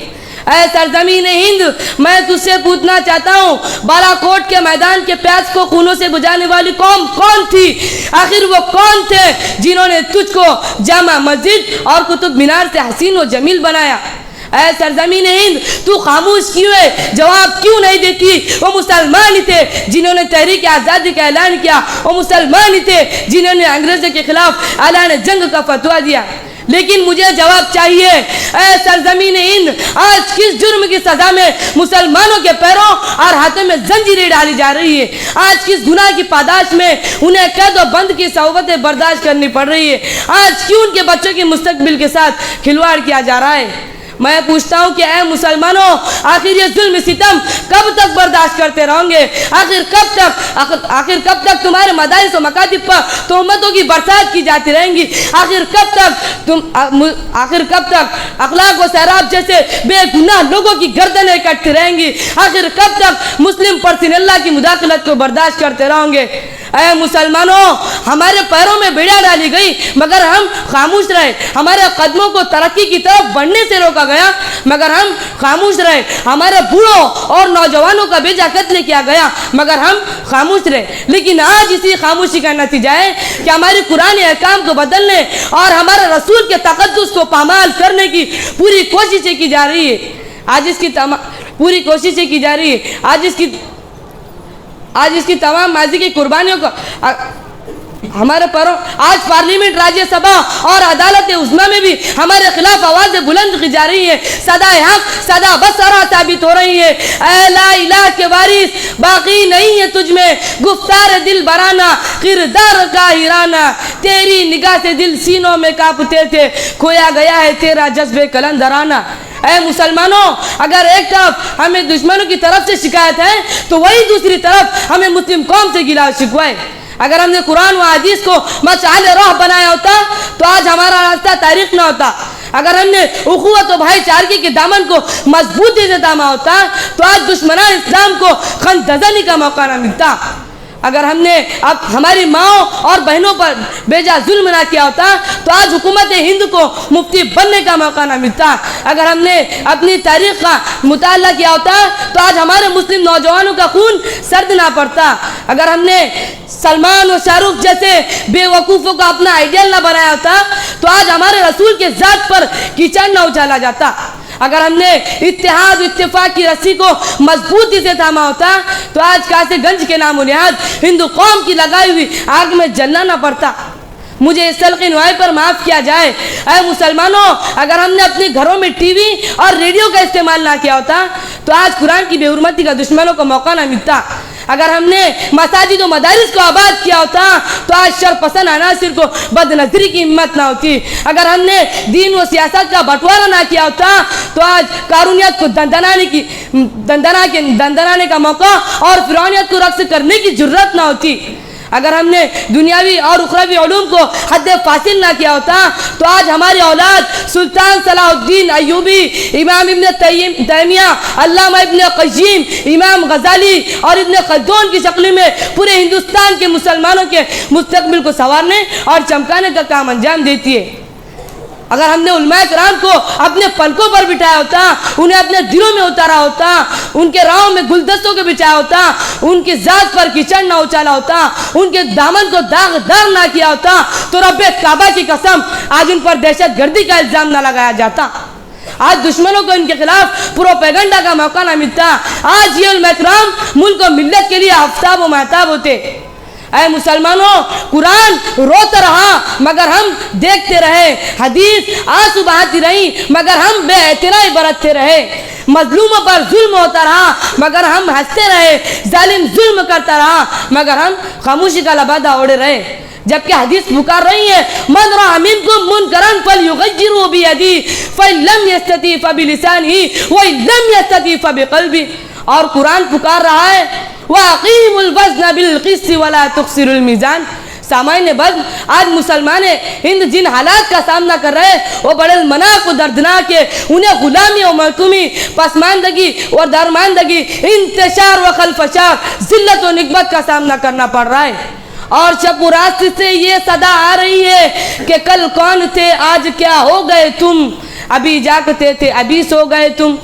اے سرزمین ہند، میں تجھ سے پوچھنا چاہتا ہوں، بالا کوٹ کے میدان کے پیاس کو خونوں سے بجھانے والی قوم کون تھی؟ آخر وہ کون تھے جنہوں نے تجھ کو جامع مسجد اور قطب مینار سے حسین و جمیل بنایا؟ اے سرزمین ہند، تو خاموش کیوں ہے؟ جواب کیوں نہیں دیتی؟ وہ مسلمان ہی تھے جنہوں نے تحریک آزادی کا اعلان کیا، وہ مسلمان ہی تھے جنہوں نے انگریزوں کے خلاف اعلان جنگ کا فتویٰ دیا، لیکن مجھے جواب چاہیے۔ اے سرزمین ہند، آج کس جرم کی سزا میں مسلمانوں کے پیروں اور ہاتھوں میں زنجیریں ڈالی جا رہی ہے؟ آج کس گناہ کی پاداش میں انہیں قید و بند کی صعوبتیں برداشت کرنی پڑ رہی ہے؟ آج کیوں ان کے بچوں کے مستقبل کے ساتھ کھلواڑ کیا جا رہا ہے؟ میں پوچھتا ہوں کہ اے مسلمانوں، آخر یہ ظلم ستم کب تک برداشت کرتے رہو گے؟ آخر کب تک تمہارے مدارس و مکاتب پر تہمتوں کی برسات کی جاتی رہیں گی؟ آخر کب تک اخلاق و سیراب جیسے بے گناہ لوگوں کی گردنیں کٹتی رہیں گی؟ آخر کب تک مسلم پرسن اللہ کی مداخلت کو برداشت کرتے رہو گے؟ اے مسلمانوں، ہمارے پیروں میں بیڑیاں ڈالی گئی مگر ہم خاموش رہے، ہمارے قدموں کو ترقی کی طرف بڑھنے سے روکا گیا مگر ہم خاموش رہے، ہمارے بوڑھوں اور نوجوانوں کا بیجا قتل کیا گیا مگر ہم خاموش رہے، لیکن آج اسی خاموشی کا نتیجہ ہے کہ ہماری قرآن احکام کو بدلنے اور ہمارے رسول کے تقدس کو پامال کرنے کی پوری کوششیں کی جا رہی ہے، آج اس کی تمام ماضی کی قربانیوں کو ہمارے پروں آج پارلیمنٹ، راجیہ سبھا اور عدالت عظمیٰ میں بھی ہمارے خلاف آوازیں بلند کی جا رہی ہیں، صدا حق صدا بصرہ ثابت ہو رہی ہے۔ اے لا الہ کے وارث، باقی نہیں ہے تجھ میں گفتار دل برانا، کردار کا ہیرانا، تیری نگاہ سے دل سینوں میں کانپتے تھے، کھویا گیا ہے تیرا جذبے کلندرانہ۔ اے مسلمانوں، اگر ایک طرف ہمیں دشمنوں کی طرف سے شکایت ہے تو وہی دوسری طرف ہمیں مسلم قوم سے گلا شکوہ ہے۔ اگر ہم نے قرآن و حدیث کو مشعل راہ بنایا ہوتا تو آج ہمارا راستہ تاریخ نہ ہوتا، اگر ہم نے اخوت و بھائی چارگی کے دامن کو مضبوطی سے تھاما ہوتا تو آج دشمنان اسلام کو خندزنی کا موقع نہ ملتا۔ اگر ہم نے اب ہماری ماؤں اور بہنوں پر بیجا ظلم نہ کیا ہوتا تو آج حکومت ہند کو مفتی بننے کا موقع نہ ملتا. اگر ہم نے اپنی تاریخ کا مطالعہ کیا ہوتا تو آج ہمارے مسلم نوجوانوں کا خون سرد نہ پڑتا. اگر ہم نے سلمان و شاہ رخ جیسے بے وقوفوں کو اپنا آئیڈیل نہ بنایا ہوتا تو آج ہمارے رسول کے ذات پر کیچڑ نہ اچالا جاتا. اگر ہم نے اتحاد و اتفاق کی رسی کو مضبوطی سے تھاما ہوتا تو آج کاسے گنج کے نام و نہاد ہندو قوم کی لگائی ہوئی آگ میں جلنا نہ پڑتا. مجھے اس تلخی نوائی پر معاف کیا جائے. اے مسلمانوں، اگر ہم نے اپنے گھروں میں ٹی وی اور ریڈیو کا استعمال نہ کیا ہوتا تو آج قرآن کی بے حرمتی کا دشمنوں کو موقع نہ ملتا. اگر ہم نے مساجد و مدارس کو آباد کیا ہوتا تو آج شرپسند عناصر کو بد نظری کی ہمت نہ ہوتی. اگر ہم نے دین و سیاست کا بٹوارہ نہ کیا ہوتا تو آج قارونیت کو دندنانے کا موقع اور فرعونیت کو رقص کرنے کی جرت نہ ہوتی. اگر ہم نے دنیاوی اور اخروی علوم کو حد فاصل نہ کیا ہوتا تو آج ہماری اولاد سلطان صلاح الدین ایوبی، امام ابن تیمیہ، علامہ ابن قیم، امام غزالی اور ابن خلدون کی شکل میں پورے ہندوستان کے مسلمانوں کے مستقبل کو سنوارنے اور چمکانے کا کام انجام دیتی ہے. اگر ہم نے علماء کرام کو اپنے پلکوں پر بٹھایا ہوتا، انہیں اپنے دلوں میں اتارا ہوتا، ان کے راہوں میں گلدستوں کے بچھایا ہوتا، ان کی ذات پر کیچڑ نہ اچالا ہوتا، ان کے دامن کو داغدار نہ کیا ہوتا تو رب کعبہ کی قسم آج ان پر دہشت گردی کا الزام نہ لگایا جاتا. آج دشمنوں کو ان کے خلاف پروپیگنڈا کا موقع نہ ملتا. آج یہ علماء کرام ملک و ملت کے لیے آفتاب و مہتاب ہوتے. اے مسلمانوں، قرآن روتا رہا مگر ہم دیکھتے رہے، حدیث آنسو بہاتی رہی مگر ہم بے اعترائی برتتے رہے، مظلوموں پر ظلم ہوتا رہا مگر ہم ہنستے رہے، ظالم ظلم کرتا رہا مگر ہم خاموشی کا لبادہ اوڑے رہے. جبکہ حدیث پکار رہی ہے من رأى منكم منكرا فليغيره بيده فإن لم يستطع فبلسانه وإن لم يستطع فبقلبه. اور قرآن پکار رہا ہے وَأَقِيمُوا الْوَزْنَ بِالْقِسْطِ وَلَا تُخْسِرُوا الْمِيزَانَ. سامعین بزم، آج مسلمان ہند جن حالات کا سامنا کر رہے وہ بڑے مناک و دردناک ہے. انہیں غلامی و محکومی، پسماندگی اور درماندگی، انتشار و خلفشار، ذلت و نکبت کا سامنا کرنا پڑ رہا ہے. اور چپ و راست سے یہ صدا آ رہی ہے کہ کل کون تھے آج کیا ہو گئے تم، ابھی جاگتے تھے ابھی سو گئے تم.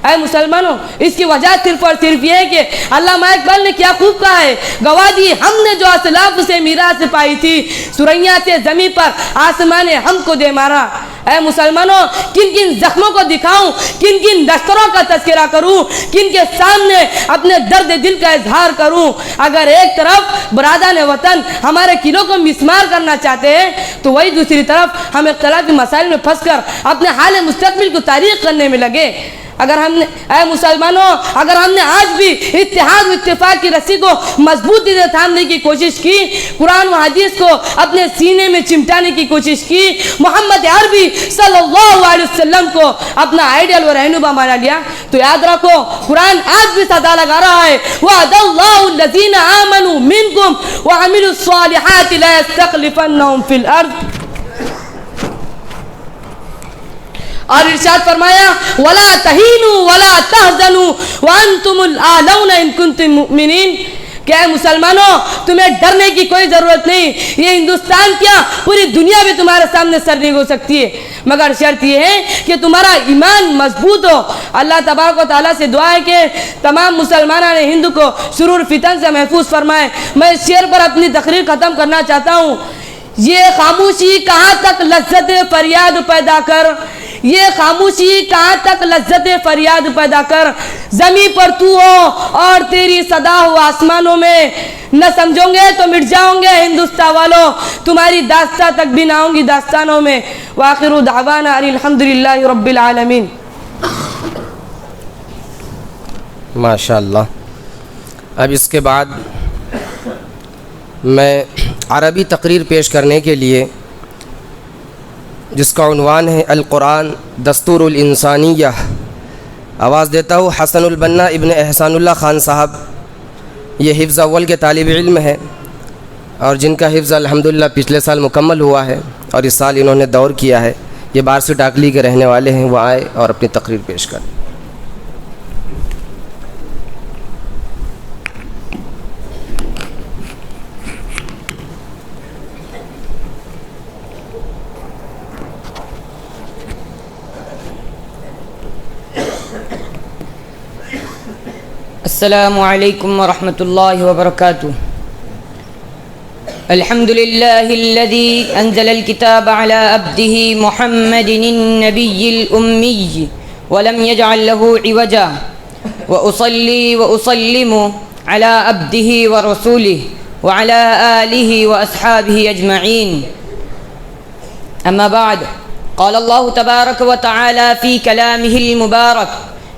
اے مسلمانوں، اس کی وجہ صرف اور صرف یہ ہے کہ علامہ اقبال نے کیا خوب کہا ہے، گواہ دی ہم نے جو اسلاف سے میراث پائی تھی، سریا سے زمین پر آسمان نے ہم کو دے مارا. اے مسلمانوں، کن کن زخموں کو دکھاؤں، کن کن دستروں کا تذکرہ کروں، کن کے سامنے اپنے درد دل کا اظہار کروں. اگر ایک طرف برادران وطن ہمارے قلعوں کو مسمار کرنا چاہتے ہیں تو وہی دوسری طرف ہم اختلافی مسائل میں پھنس کر اپنے حال مستقبل کو تاریخ کرنے میں لگے. اگر ہم نے اے مسلمانوں، اگر ہم نے آج بھی اتحاد و اتفاق کی رسی کو مضبوطی سے تھامنے کی کوشش کی، قرآن و حدیث کو اپنے سینے میں چمٹانے کی کوشش کی، محمد عربی صلی اللہ علیہ وسلم کو اپنا آئیڈیل و رہنما بنا لیا تو یاد رکھو قرآن آج بھی صدا لگا رہا ہے وعد اللہ الذین آمنوا منکم وعملوا الصالحات لا یستخلفنہم فی الارض. اور ارشاد فرمایا ولا تہینوا ولا تحزنوا وانتم الاعلون ان کنتم مؤمنین. کہ اے مسلمانوں، تمہیں ڈرنے کی کوئی ضرورت نہیں، یہ ہندوستان کیا پوری دنیا بھی تمہارے سامنے سر نہیں ہو سکتی ہے، مگر شرط یہ ہے کہ تمہارا ایمان مضبوط ہو. اللہ تبارک و تعالیٰ سے دعا ہے کہ تمام مسلمانان ہند کو شرور فتن سے محفوظ فرمائے. میں اس شعر پر اپنی تقریر ختم کرنا چاہتا ہوں. یہ خاموشی کہاں تک لذت فریاد پیدا کر، یہ خاموشی کہاں تک لذت فریاد پیدا کر، زمین پر تو ہو اور تیری صدا ہو آسمانوں میں، نہ سمجھوں گے تو مٹ جاؤں گے ہندوستان والوں، تمہاری داستان تک بھی نہ ہوں گی داستانوں میں. وآخر دعوانا ان الحمدللہ رب العالمین. ماشاءاللہ. اب اس کے بعد میں عربی تقریر پیش کرنے کے لیے، جس کا عنوان ہے القرآن دستور الانسانیہ، آواز دیتا ہوں حسن البنا ابن احسان اللہ خان صاحب. یہ حفظ اول کے طالب علم ہیں اور جن کا حفظ الحمدللہ پچھلے سال مکمل ہوا ہے اور اس سال انہوں نے دور کیا ہے. یہ بارسی ٹاکلی کے رہنے والے ہیں، وہ آئے اور اپنی تقریر پیش کریں. السلام علیکم ورحمۃ اللہ وبرکاتہ. الحمد للہ الذی انزل الكتاب على عبده محمد النبی الأمی ولم يجعل له عوجا وأصلي وأسلم على عبده ورسوله وعلى آله وأصحابه أجمعين. أما بعد، قال الله تبارك وتعالى في كلامه المبارك: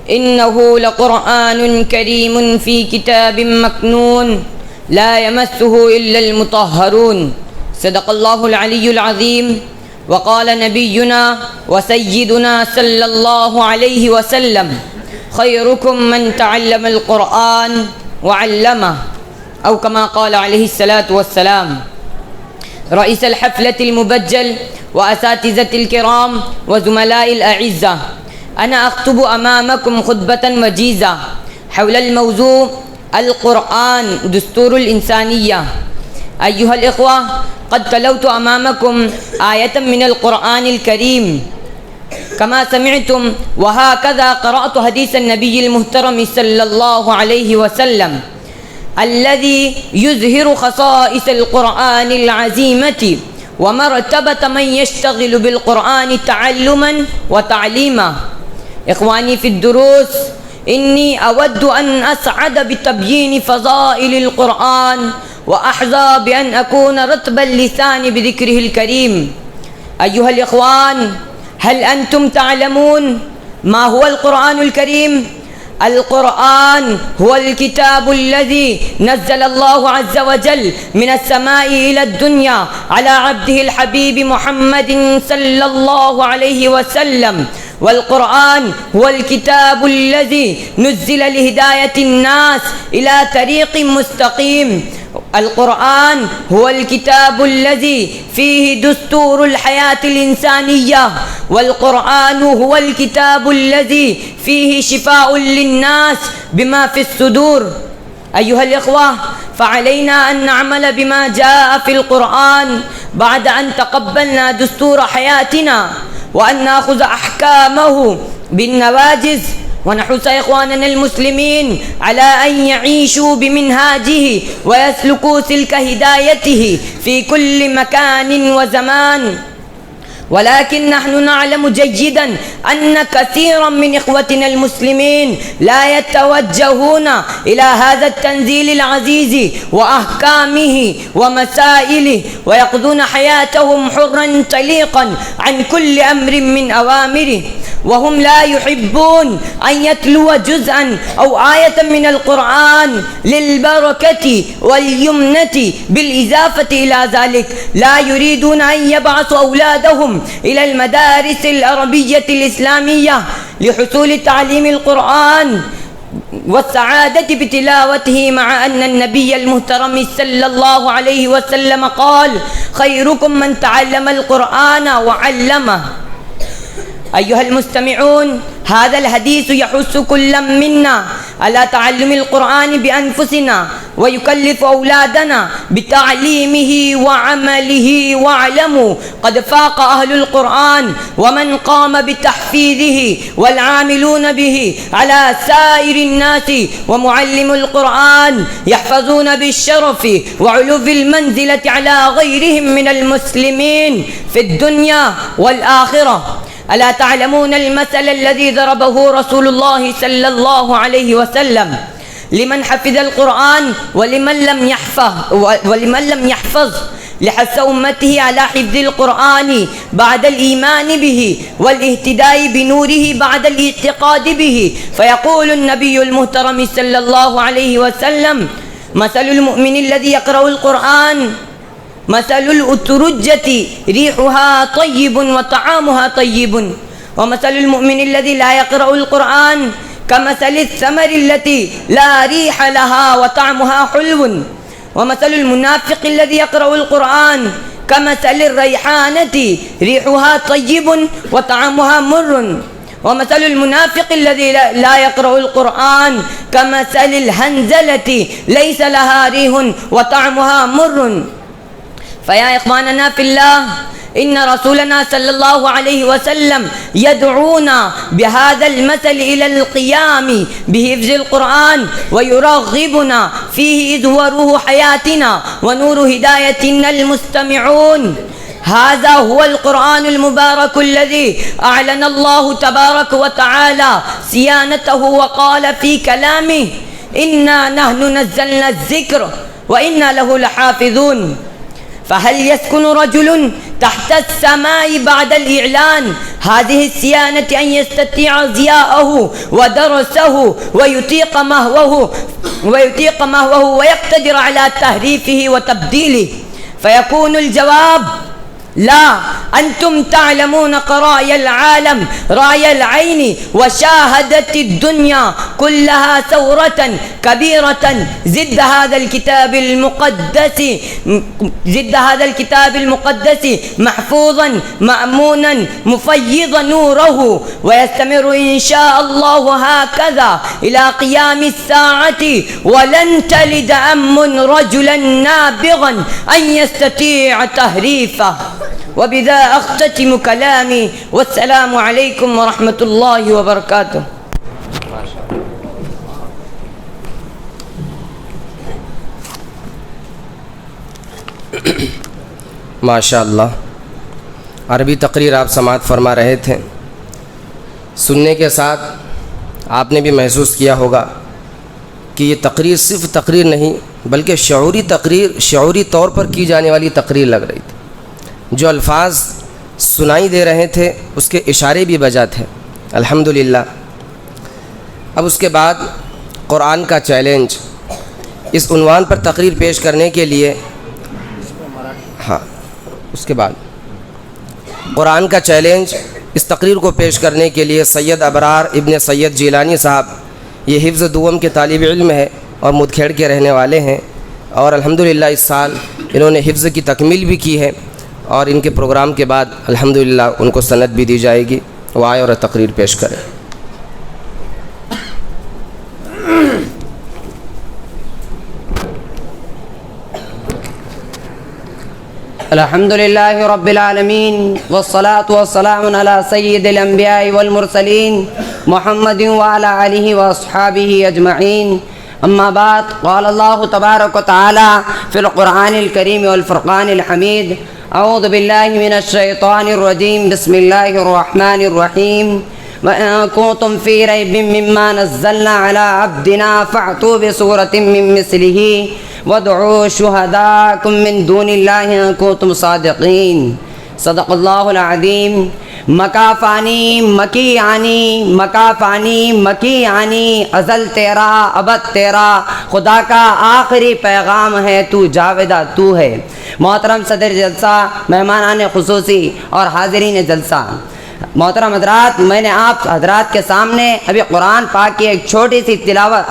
إنه لقرآن كريم في كتاب مكنون لا يمسه إلا المطهرون. صدق الله العلي العظيم. وقال نبينا وسيدنا صلى الله عليه وسلم: خيركم من تعلم القرآن وعلمه، أو كما قال عليه الصلاة والسلام. رئيس الحفلة المبجل وأساتذة الكرام وزملاء الأعزة، أنا أخطب أمامكم خطبة وجيزة حول الموضوع القرآن دستور الإنسانية. أيها الإخوة، قد تلوت أمامكم آية من القرآن الكريم كما سمعتم، وهكذا قرأت حديث النبي المحترم صلى الله عليه وسلم الذي يظهر خصائص القرآن العظيمة ومرتبة من يشتغل بالقرآن تعلما وتعليما. إخواني في الدروس، إني أود أن أسعد بتبيين فضائل القرآن وأحظى بأن أكون رطب اللسان بذكره الكريم. أيها الإخوان، هل أنتم تعلمون ما هو القرآن الكريم؟ القرآن هو الكتاب الذي نزل الله عز وجل من السماء إلى الدنيا على عبده الحبيب محمد صلى الله عليه وسلم. والقرآن هو الكتاب الذي نزل لهداية الناس إلى طريق مستقيم. القرآن هو الكتاب الذي فيه دستور الحياة الإنسانية. والقرآن هو الكتاب الذي فيه شفاء للناس بما في الصدور. أيها الإخوة، فعلينا أن نعمل بما جاء في القرآن بعد أن تقبلنا دستور حياتنا، وأن نأخذ أحكامه بالنواجذ، ونحث إخواننا المسلمين على أن يعيشوا بمنهاجه ويسلكوا سلك هدايته في كل مكان وزمان. ولكن نحن نعلم جيدا أن كثيرا من إخوتنا المسلمين لا يتوجهون إلى هذا التنزيل العزيز وأحكامه ومسائله، ويقضون حياتهم حرا طليقا عن كل أمر من أوامره، وهم لا يحبون أن يتلو جزءا أو آية من القرآن للبركة واليمنة، بالإضافة إلى ذلك لا يريدون أن يبعثوا أولادهم إلى المدارس العربية الإسلامية لحصول تعليم القرآن والسعادة بتلاوته، مع أن النبي المحترم صلى الله عليه وسلم قال: خيركم من تعلم القرآن وعلمه. أيها المستمعون، هذا الحديث يحث كل منا على تعلم القرآن بأنفسنا، ويكلف أولادنا بتعليمه وعمله. واعلموا قد فاق أهل القرآن ومن قام بتحفيظه والعاملون به على سائر الناس، ومعلم القرآن يحفظون بالشرف وعلو المنزلة على غيرهم من المسلمين في الدنيا والآخرة. ألا تعلمون المثل الذي ضربه رسول الله صلى الله عليه وسلم لمن حفظ القرآن ولمن لم يحفظ، لحث أمته على حفظ القرآن بعد الإيمان به والاهتداء بنوره بعد الاعتقاد به. فيقول النبي المحترم صلى الله عليه وسلم: مثل المؤمن الذي يقرأ القرآن مثل الأترجة ريحها طيب وطعامها طيب، ومثل المؤمن الذي لا يقرأ القرآن كمثل الثمر التي لا ريح لها وطعمها حلو، ومثل المنافق الذي يقرأ القرآن كمثل الريحانة ريحها طيب وطعمها مر، ومثل المنافق الذي لا يقرأ القرآن كمثل الهنزلة ليس لها ريح وطعمها مر. فيا إخواننا في الله، إن رسولنا صلى الله عليه وسلم يدعونا بهذا المثل إلى القيام بحفظ القرآن ويرغبنا فيه إذ هو روح حياتنا ونور هدايتنا المستمعون. هذا هو القرآن المبارك الذي أعلن الله تبارك وتعالى صيانته وقال في كلامه إنا نحن نزلنا الذكر وإنا له لحافظون. فهل يسكن رجل تحت السماء بعد الإعلان هذه الصيانة أن يستطيع ضياءه ودرسه ويطيق مهوه ويقتدر على تحريفه وتبديله؟ فيكون الجواب لا. أنتم تعلمون قراء العالم رأي العين وشاهدت الدنيا كلها ثورة كبيرة ضد هذا الكتاب المقدس محفوظا مأمونا مفيض نوره، ويستمر إن شاء الله هكذا إلى قيام الساعة، ولن تلد أم رجلا نابغا أن يستطيع تحريفه. وبذا أختتم كلامي، والسلام عليكم ورحمة الله وبركاته. ماشاء اللہ، عربی تقریر آپ سماعت فرما رہے تھے. سننے کے ساتھ آپ نے بھی محسوس کیا ہوگا کہ یہ تقریر صرف تقریر نہیں بلکہ شعوری طور پر کی جانے والی تقریر لگ رہی تھی. جو الفاظ سنائی دے رہے تھے اس کے اشارے بھی بجا تھے، الحمدللہ. اب اس کے بعد قرآن کا چیلنج، اس عنوان پر تقریر پیش کرنے کے لیے اس کے بعد قرآن کا چیلنج، اس تقریر کو پیش کرنے کے لیے سید ابرار ابن سید جیلانی صاحب، یہ حفظ دوم کے طالب علم ہے اور مدکھیڑ کے رہنے والے ہیں، اور الحمدللہ اس سال انہوں نے حفظ کی تکمیل بھی کی ہے، اور ان کے پروگرام کے بعد الحمدللہ ان کو سند بھی دی جائے گی. وہ آئے اور تقریر پیش کریں. الحمد لله رب العالمين والصلاة والسلام على سيد الأنبياء والمرسلين محمد وعلى آله وأصحابه أجمعين. أما بعد، قال الله تبارك وتعالى في القرآن الكريم والفرقان الحميد: أعوذ بالله من الشيطان الرجيم، بسم الله الرحمن الرحيم. وإن كنتم في ريب مما نزلنا على عبدنا فأتوا بسورة من مثله وادعوا شهداءكم من دون الله إن كنتم صادقين. صدق الله العظيم. مکافانی مکی عنی ازل تیرا ابد تیرا، خدا کا آخری پیغام ہے، تو جاویدہ تو ہے. محترم صدر جلسہ، مہمانان خصوصی اور حاضرین جلسہ، محترم حضرات، میں نے آپ حضرات کے سامنے ابھی قرآن پاک کی ایک چھوٹی سی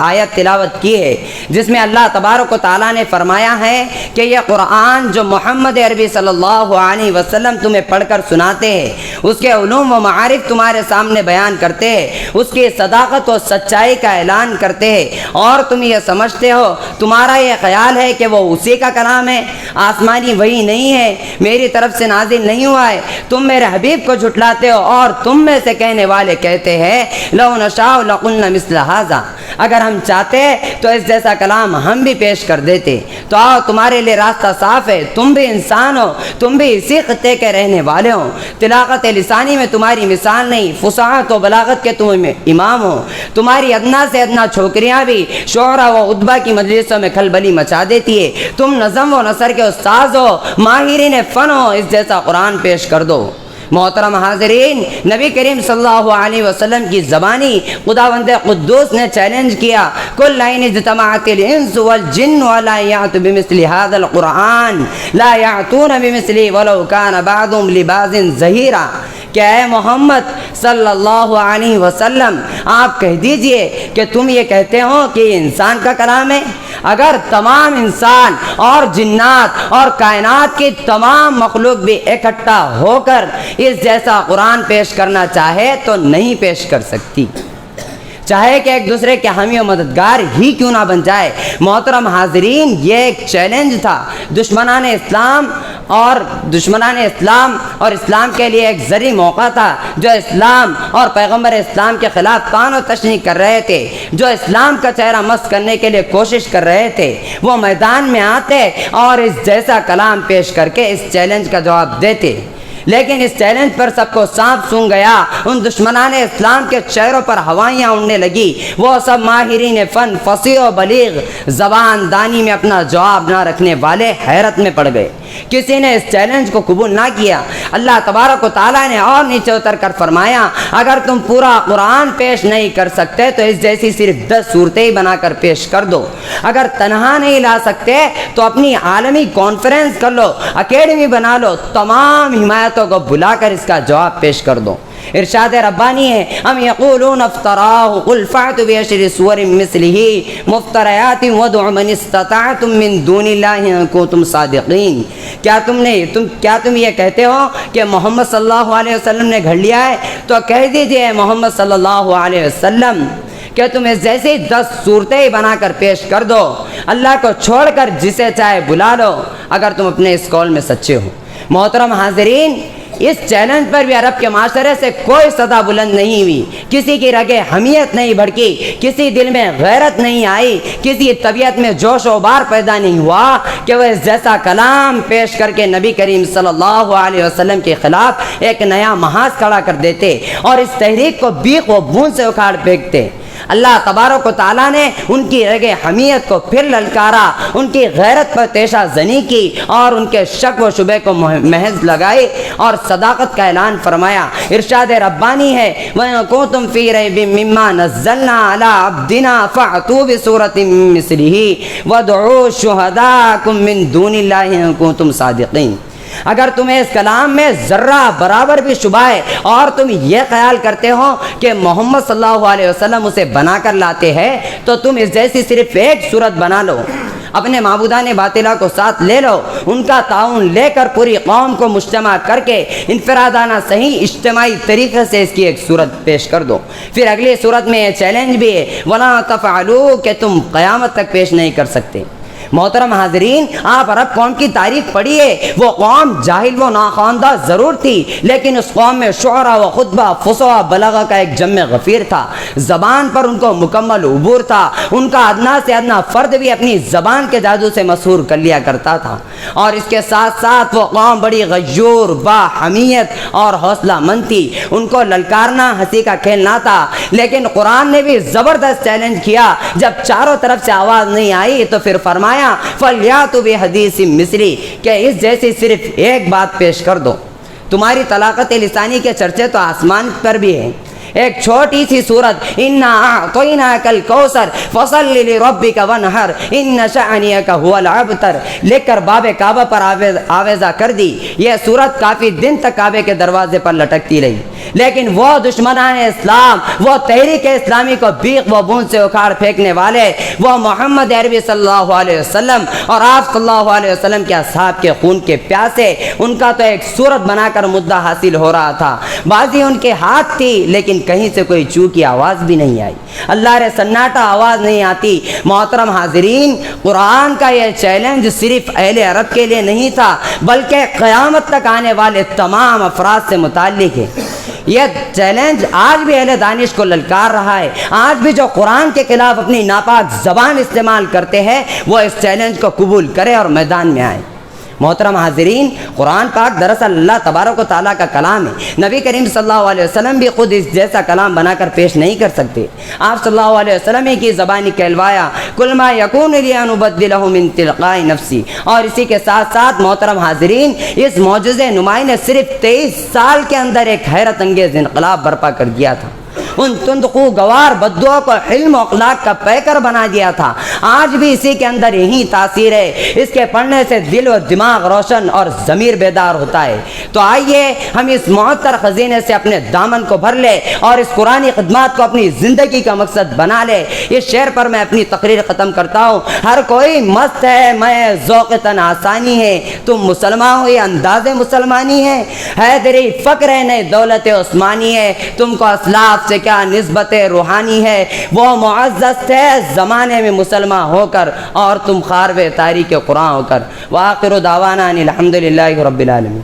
آیت تلاوت کی ہے، جس میں اللہ تبارک و تعالیٰ نے فرمایا ہے کہ یہ قرآن جو محمد عربی صلی اللہ علیہ وسلم تمہیں پڑھ کر سناتے ہیں، اس کے علوم و معارف تمہارے سامنے بیان کرتے ہیں، اس کی صداقت و سچائی کا اعلان کرتے ہیں، اور تم یہ سمجھتے ہو، تمہارا یہ خیال ہے کہ وہ اسی کا کلام ہے، آسمانی وحی نہیں ہے، میری طرف سے نازل نہیں ہوا ہے. تم میرے حبیب کو جھٹلاتے ہو، اور تم میں سے کہنے والے کہتے ہیں لو نشاء لقلنا مثل هذا، اگر ہم چاہتے تو اس جیسا کلام ہم بھی پیش کر دیتے. تو آؤ، تمہارے لیے راستہ صاف ہے، تم بھی انسان ہو، تم بھی اسی خطے کے رہنے والے ہو. طلاقت لسانی میں تمہاری مثال نہیں، فصاحت و بلاغت کے تم امام ہو. تمہاری ادنا سے ادنا چھوکریاں بھی شعرا و ادبا کی مجلسوں میں کھلبلی مچا دیتی ہے. تم نظم و نثر کے استاذ ہو، ماہرین فن ہو، اس جیسا قرآن پیش کر دو. محترم حاضرین، نبی کریم صلی اللہ علیہ وسلم کی زبانی خداوند قدوس نے چیلنج کیا: کل ان اجتمعت الانس والجن ولا یأتوا بمثل هذا القرآن لا یأتون بمثله ولو كان بعضهم لبعض ظہیرا. کہ اے محمد صلی اللہ علیہ وسلم، آپ کہہ دیجئے کہ تم یہ کہتے ہو کہ یہ انسان کا کلام ہے. اگر تمام انسان اور جنات اور کائنات کی تمام مخلوق بھی اکٹھا ہو کر اس جیسا قرآن پیش کرنا چاہے تو نہیں پیش کر سکتی، چاہے کہ ایک دوسرے کے حامی و مددگار ہی کیوں نہ بن جائے. محترم حاضرین، یہ ایک چیلنج تھا. دشمنان اسلام اور دشمنان اسلام اور اسلام کے لیے ایک زرعی موقع تھا، جو اسلام اور پیغمبر اسلام کے خلاف طعن و تشنیع کر رہے تھے، جو اسلام کا چہرہ مسخ کرنے کے لیے کوشش کر رہے تھے، وہ میدان میں آتے اور اس جیسا کلام پیش کر کے اس چیلنج کا جواب دیتے۔ لیکن اس چیلنج پر سب کو سانپ سونگ گیا، ان دشمنان اسلام کے چہروں پر ہوائیاں اڑنے لگی۔ وہ سب ماہرین فن، فصیح و بلیغ زبان دانی میں اپنا جواب نہ رکھنے والے حیرت میں پڑ گئے۔ کسی نے اس چیلنج کو قبول نہ کیا۔ اللہ تبارک و تعالیٰ نے اور نیچے اتر کر فرمایا، اگر تم پورا قرآن پیش نہیں کر سکتے تو اس جیسی صرف 10 صورتیں ہی بنا کر پیش کر دو۔ اگر تنہا نہیں لا سکتے تو اپنی عالمی کانفرنس کر لو، اکیڈمی بنا لو، تمام حمایتوں کو بلا کر اس کا جواب پیش کر دو۔ ارشاد ربانی ہے، ام یقولون افتراہ قل فأتوا بعشر سور مثلہ مفتریات وادعوا من استطعتم من دون اللہ ان کنتم صادقین۔ کیا تم یہ کہتے ہو کہ محمد صلی اللہ علیہ وسلم نے گھڑ لیا ہے؟ تو کہہ دیجئے محمد صلی اللہ علیہ وسلم کہ تم اس جیسی 10 صورتیں بنا کر پیش کر دو، اللہ کو چھوڑ کر جسے چاہے بلا لو، اگر تم اپنے اس قول میں سچے ہو۔ محترم حاضرین، اس چیلنج پر بھی عرب کے معاشرے سے کوئی صدا بلند نہیں ہوئی، کسی کی رگے حمیت نہیں بھڑکی، کسی دل میں غیرت نہیں آئی، کسی طبیعت میں جوش و بار پیدا نہیں ہوا کہ وہ اس جیسا کلام پیش کر کے نبی کریم صلی اللہ علیہ وسلم کے خلاف ایک نیا محاذ کھڑا کر دیتے اور اس تحریک کو بیخ و بون سے اکھاڑ پھینکتے۔ اللہ تبارک و تعالیٰ نے ان کی رگ حمیت کو پھر للکارا، ان کی غیرت پر تیشہ زنی کی اور ان کے شک و شبہ کو محض لگائی اور صداقت کا اعلان فرمایا۔ ارشاد ربانی ہے، وَإِن كُنتُمْ فِي رَيْبٍ مِّمَّا نَزَّلْنَا عَلَىٰ عَبْدِنَا فَأْتُوا بِسُورَةٍ مِّن مِّثْلِهِ وَادْعُوا شُهَدَاءَكُم مِّن دُونِ اللَّهِ إِن كُنتُمْ صَادِقِينَ۔ اگر تمہیں اس کلام میں ذرہ برابر بھی شبہ ہے اور تم یہ خیال کرتے ہو کہ محمد صلی اللہ علیہ وسلم اسے بنا کر لاتے ہیں، تو تم اس جیسی صرف ایک صورت بنا لو، اپنے معبودان باطلہ کو ساتھ لے لو، ان کا تعاون لے کر پوری قوم کو مجتمع کر کے انفرادانہ صحیح اجتماعی طریقے سے اس کی ایک صورت پیش کر دو۔ پھر اگلی صورت میں یہ چیلنج بھی ہے، وَلَا تَفْعَلُوا، کہ تم قیامت تک پیش نہیں کر سکتے۔ محترم حاضرین، آپ عرب قوم کی تاریخ پڑھیے، وہ قوم جاہل و ناخواندہ ضرور تھی، لیکن اس قوم میں شعرا و خطبہ، فصحا بلاغہ کا ایک جم غفیر تھا، زبان پر ان کو مکمل عبور تھا، ان کا ادنا سے ادنا فرد بھی اپنی زبان کے جادو سے مسحور کر لیا کرتا تھا، اور اس کے ساتھ ساتھ وہ قوم بڑی غیور، با حمیت اور حوصلہ مند تھی، ان کو للکارنا ہنسی کا کھیل نہ تھا۔ لیکن قرآن نے بھی زبردست چیلنج کیا، جب چاروں طرف سے آواز نہیں آئی تو پھر فرمایا فَلْيَأْتُوا بِحَدِيثٍ مِّثْلِهِ، کہ اس جیسی صرف ایک بات پیش کر دو۔ تمہاری طلاقت لسانی کے چرچے تو آسمان پر بھی ہیں۔ ایک چھوٹی سی سورت اِنَّا أَعْطَيْنَاكَ الْكَوْثَرَ فَصَلِّ لِرَبِّكَ وَانْحَرْ إِنَّ شَأْنِيَكَ هُوَ الْأَبْتَرُ لکھ کر باب کعبہ پر آویزہ کر دی۔ یہ سورت کافی دن تک کعبے کے دروازے پر لٹکتی رہی، لیکن وہ دشمنان اسلام، وہ تحریک اسلامی کو بیخ و بون سے اکھاڑ پھینکنے والے، وہ محمد عربی صلی اللہ علیہ وسلم اور آپ صلی اللہ علیہ وسلم کے اصحاب کے خون کے پیاسے، ان کا تو ایک صورت بنا کر مدعا حاصل ہو رہا تھا، بازی ان کے ہاتھ تھی، لیکن کہیں سے کوئی چو کی آواز بھی نہیں آئی، اللہ رے سناٹا آواز نہیں آتی۔ محترم حاضرین، قرآن کا یہ چیلنج صرف اہل عرب کے لیے نہیں تھا، بلکہ قیامت تک آنے والے تمام افراد سے متعلق ہے۔ یہ چیلنج آج بھی اہل دانش کو للکار رہا ہے۔ آج بھی جو قرآن کے خلاف اپنی ناپاک زبان استعمال کرتے ہیں، وہ اس چیلنج کو قبول کرے اور میدان میں آئے۔ محترم حاضرین، قرآن پاک دراصل اللہ تبارک و تعالیٰ کا کلام ہے۔ نبی کریم صلی اللہ علیہ وسلم بھی خود اس جیسا کلام بنا کر پیش نہیں کر سکتے۔ آپ صلی اللہ علیہ وسلم کی زبانی کہلوایا، کل ما یکون لی ان ابدلہ من تلقاء نفسی، اور اسی کے ساتھ ساتھ محترم حاضرین، اس معجزہ نمائی نے صرف 23 سال کے اندر ایک حیرت انگیز انقلاب برپا کر دیا تھا، ان تندخو گوار بدعوں کو علم و اخلاق کا پیکر بنا دیا تھا۔ آج بھی اسی کے اندر یہی تاثیر ہے، اس کے پڑھنے سے دل و دماغ روشن اور ضمیر بیدار ہوتا ہے۔ تو آئیے ہم اس معطر خزینے سے اپنے دامن کو بھر لے اور اس قرآنی خدمات کو اپنی زندگی کا مقصد بنا لے۔ اس شعر پر میں اپنی تقریر ختم کرتا ہوں، ہر کوئی مست ہے، میں ذوق تن آسانی ہے، تم مسلمان ہو یہ انداز مسلمانی ہے، حیدری فقر ہے نئے دولت عثمانی ہے، تم کو اسلاف سے کیا نسبت روحانی ہے، وہ معزز تھے زمانے میں مسلمان ہو کر اور تم خارب تاریخ قرآن ہو کر۔ وآخر دعوانا ان الحمدللہ رب العالمین۔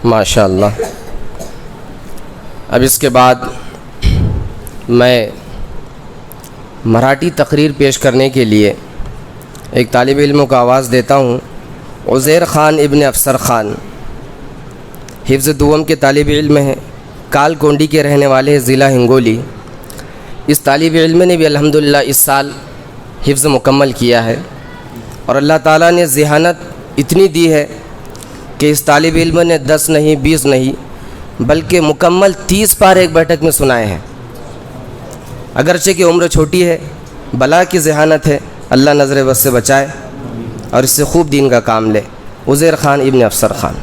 ماشاء اللہ۔ اب اس کے بعد میں مراٹھی تقریر پیش کرنے کے لیے ایک طالب علم کو آواز دیتا ہوں۔ عزیر خان ابن افسر خان حفظ دوم کے طالب علم ہیں، کال کونڈی کے رہنے والے ہیں، ضلع ہنگولی۔ اس طالب علم نے بھی الحمدللہ اس سال حفظ مکمل کیا ہے، اور اللہ تعالیٰ نے ذہانت اتنی دی ہے کہ اس طالب علم نے 10 نہیں 20 نہیں بلکہ مکمل 30 پار ایک بیٹھک میں سنائے ہیں۔ اگرچہ کہ عمر چھوٹی ہے، بلا کی ذہانت ہے، اللہ نظر بس سے بچائے اور اس سے خوب دین کا کام لے۔ عزیر خان ابن افسر خان۔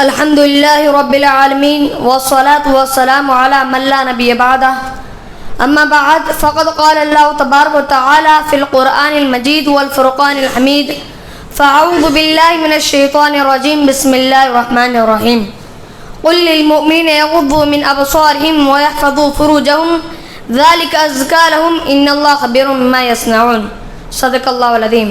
الحمد لله رب العالمين والصلاة والسلام على من لا نبي بعده أما بعد فقد قال الله تبارك وتعالى في القرآن المجيد والفرقان الحميد فأعوذ بالله من الشيطان الرجيم بسم الله الرحمن الرحيم قل للمؤمنين يغضوا من أبصارهم ويحفظوا فروجهم ذلك أزكى لهم إن الله خبير بما يصنعون صدق الله العظيم۔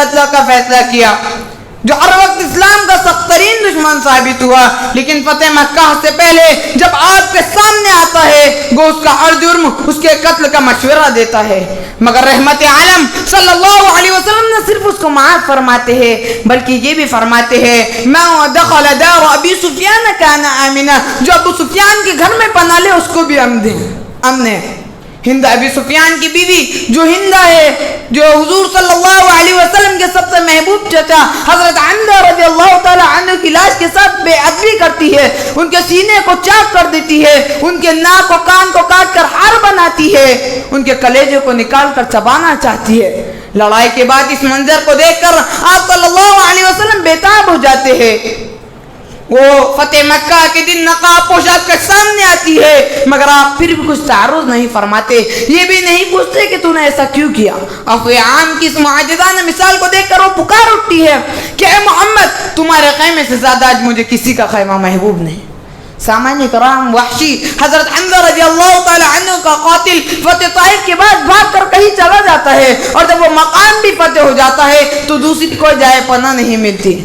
قتل کا فیصلہ کیا، جو ہر وقت اسلام کا سخت ترین دشمن ثابت ہوا، لیکن فتح مکہ سے پہلے جب آپ کے سامنے آتا ہے وہ اس کا ہر جرم اس کے قتل کا مشورہ دیتا ہے، مگر رحمت عالم صلی اللہ علیہ وسلم نے صرف اس کو معاف فرماتے ہیں بلکہ یہ بھی فرماتے ہیں ما دخل دار ابی سفیان کان آمنا، جو ابو سفیان کے گھر میں پناہ لے اس کو بھی امن ہے۔ ہند ابی سفیان کی بیوی جو ہندہ ہے، جو حضور صلی اللہ علیہ وسلم کے سب سے محبوب چچا حضرت حمزہ رضی اللہ تعالی عنہ کی لاش کے ساتھ بے ادبی کرتی ہے، ان کے سینے کو چاک کر دیتی ہے، ان کے ناک و کان کو کاٹ کر ہار بناتی ہے، ان کے کلیجے کو نکال کر چبانا چاہتی ہے۔ لڑائی کے بعد اس منظر کو دیکھ کر آپ صلی اللہ علیہ وسلم بیتاب ہو جاتے ہیں۔ وہ فتح مکہ کے دن نقاب پوشاک کے سامنے آتی ہے، مگر آپ پھر بھی کچھ تعرض نہیں فرماتے، یہ بھی نہیں پوچھتے کہ تو نے ایسا کیوں کیا۔ عفو عام کی اس معجزانہ مثال کو دیکھ کر وہ پکار اٹھتی ہے کہ اے محمد، تمہارے خیمے سے زیادہ آج مجھے کسی کا خیمہ محبوب نہیں۔ سامعین کرام، وحشی حضرت حمزہ رضی اللہ تعالی عنہ کا قاتل فتح طائف کے بعد بھاگ کر کہیں چلا جاتا ہے، اور جب وہ مقام بھی فتح ہو جاتا ہے تو دوسری کوئی جائے پناہ نہیں ملتی۔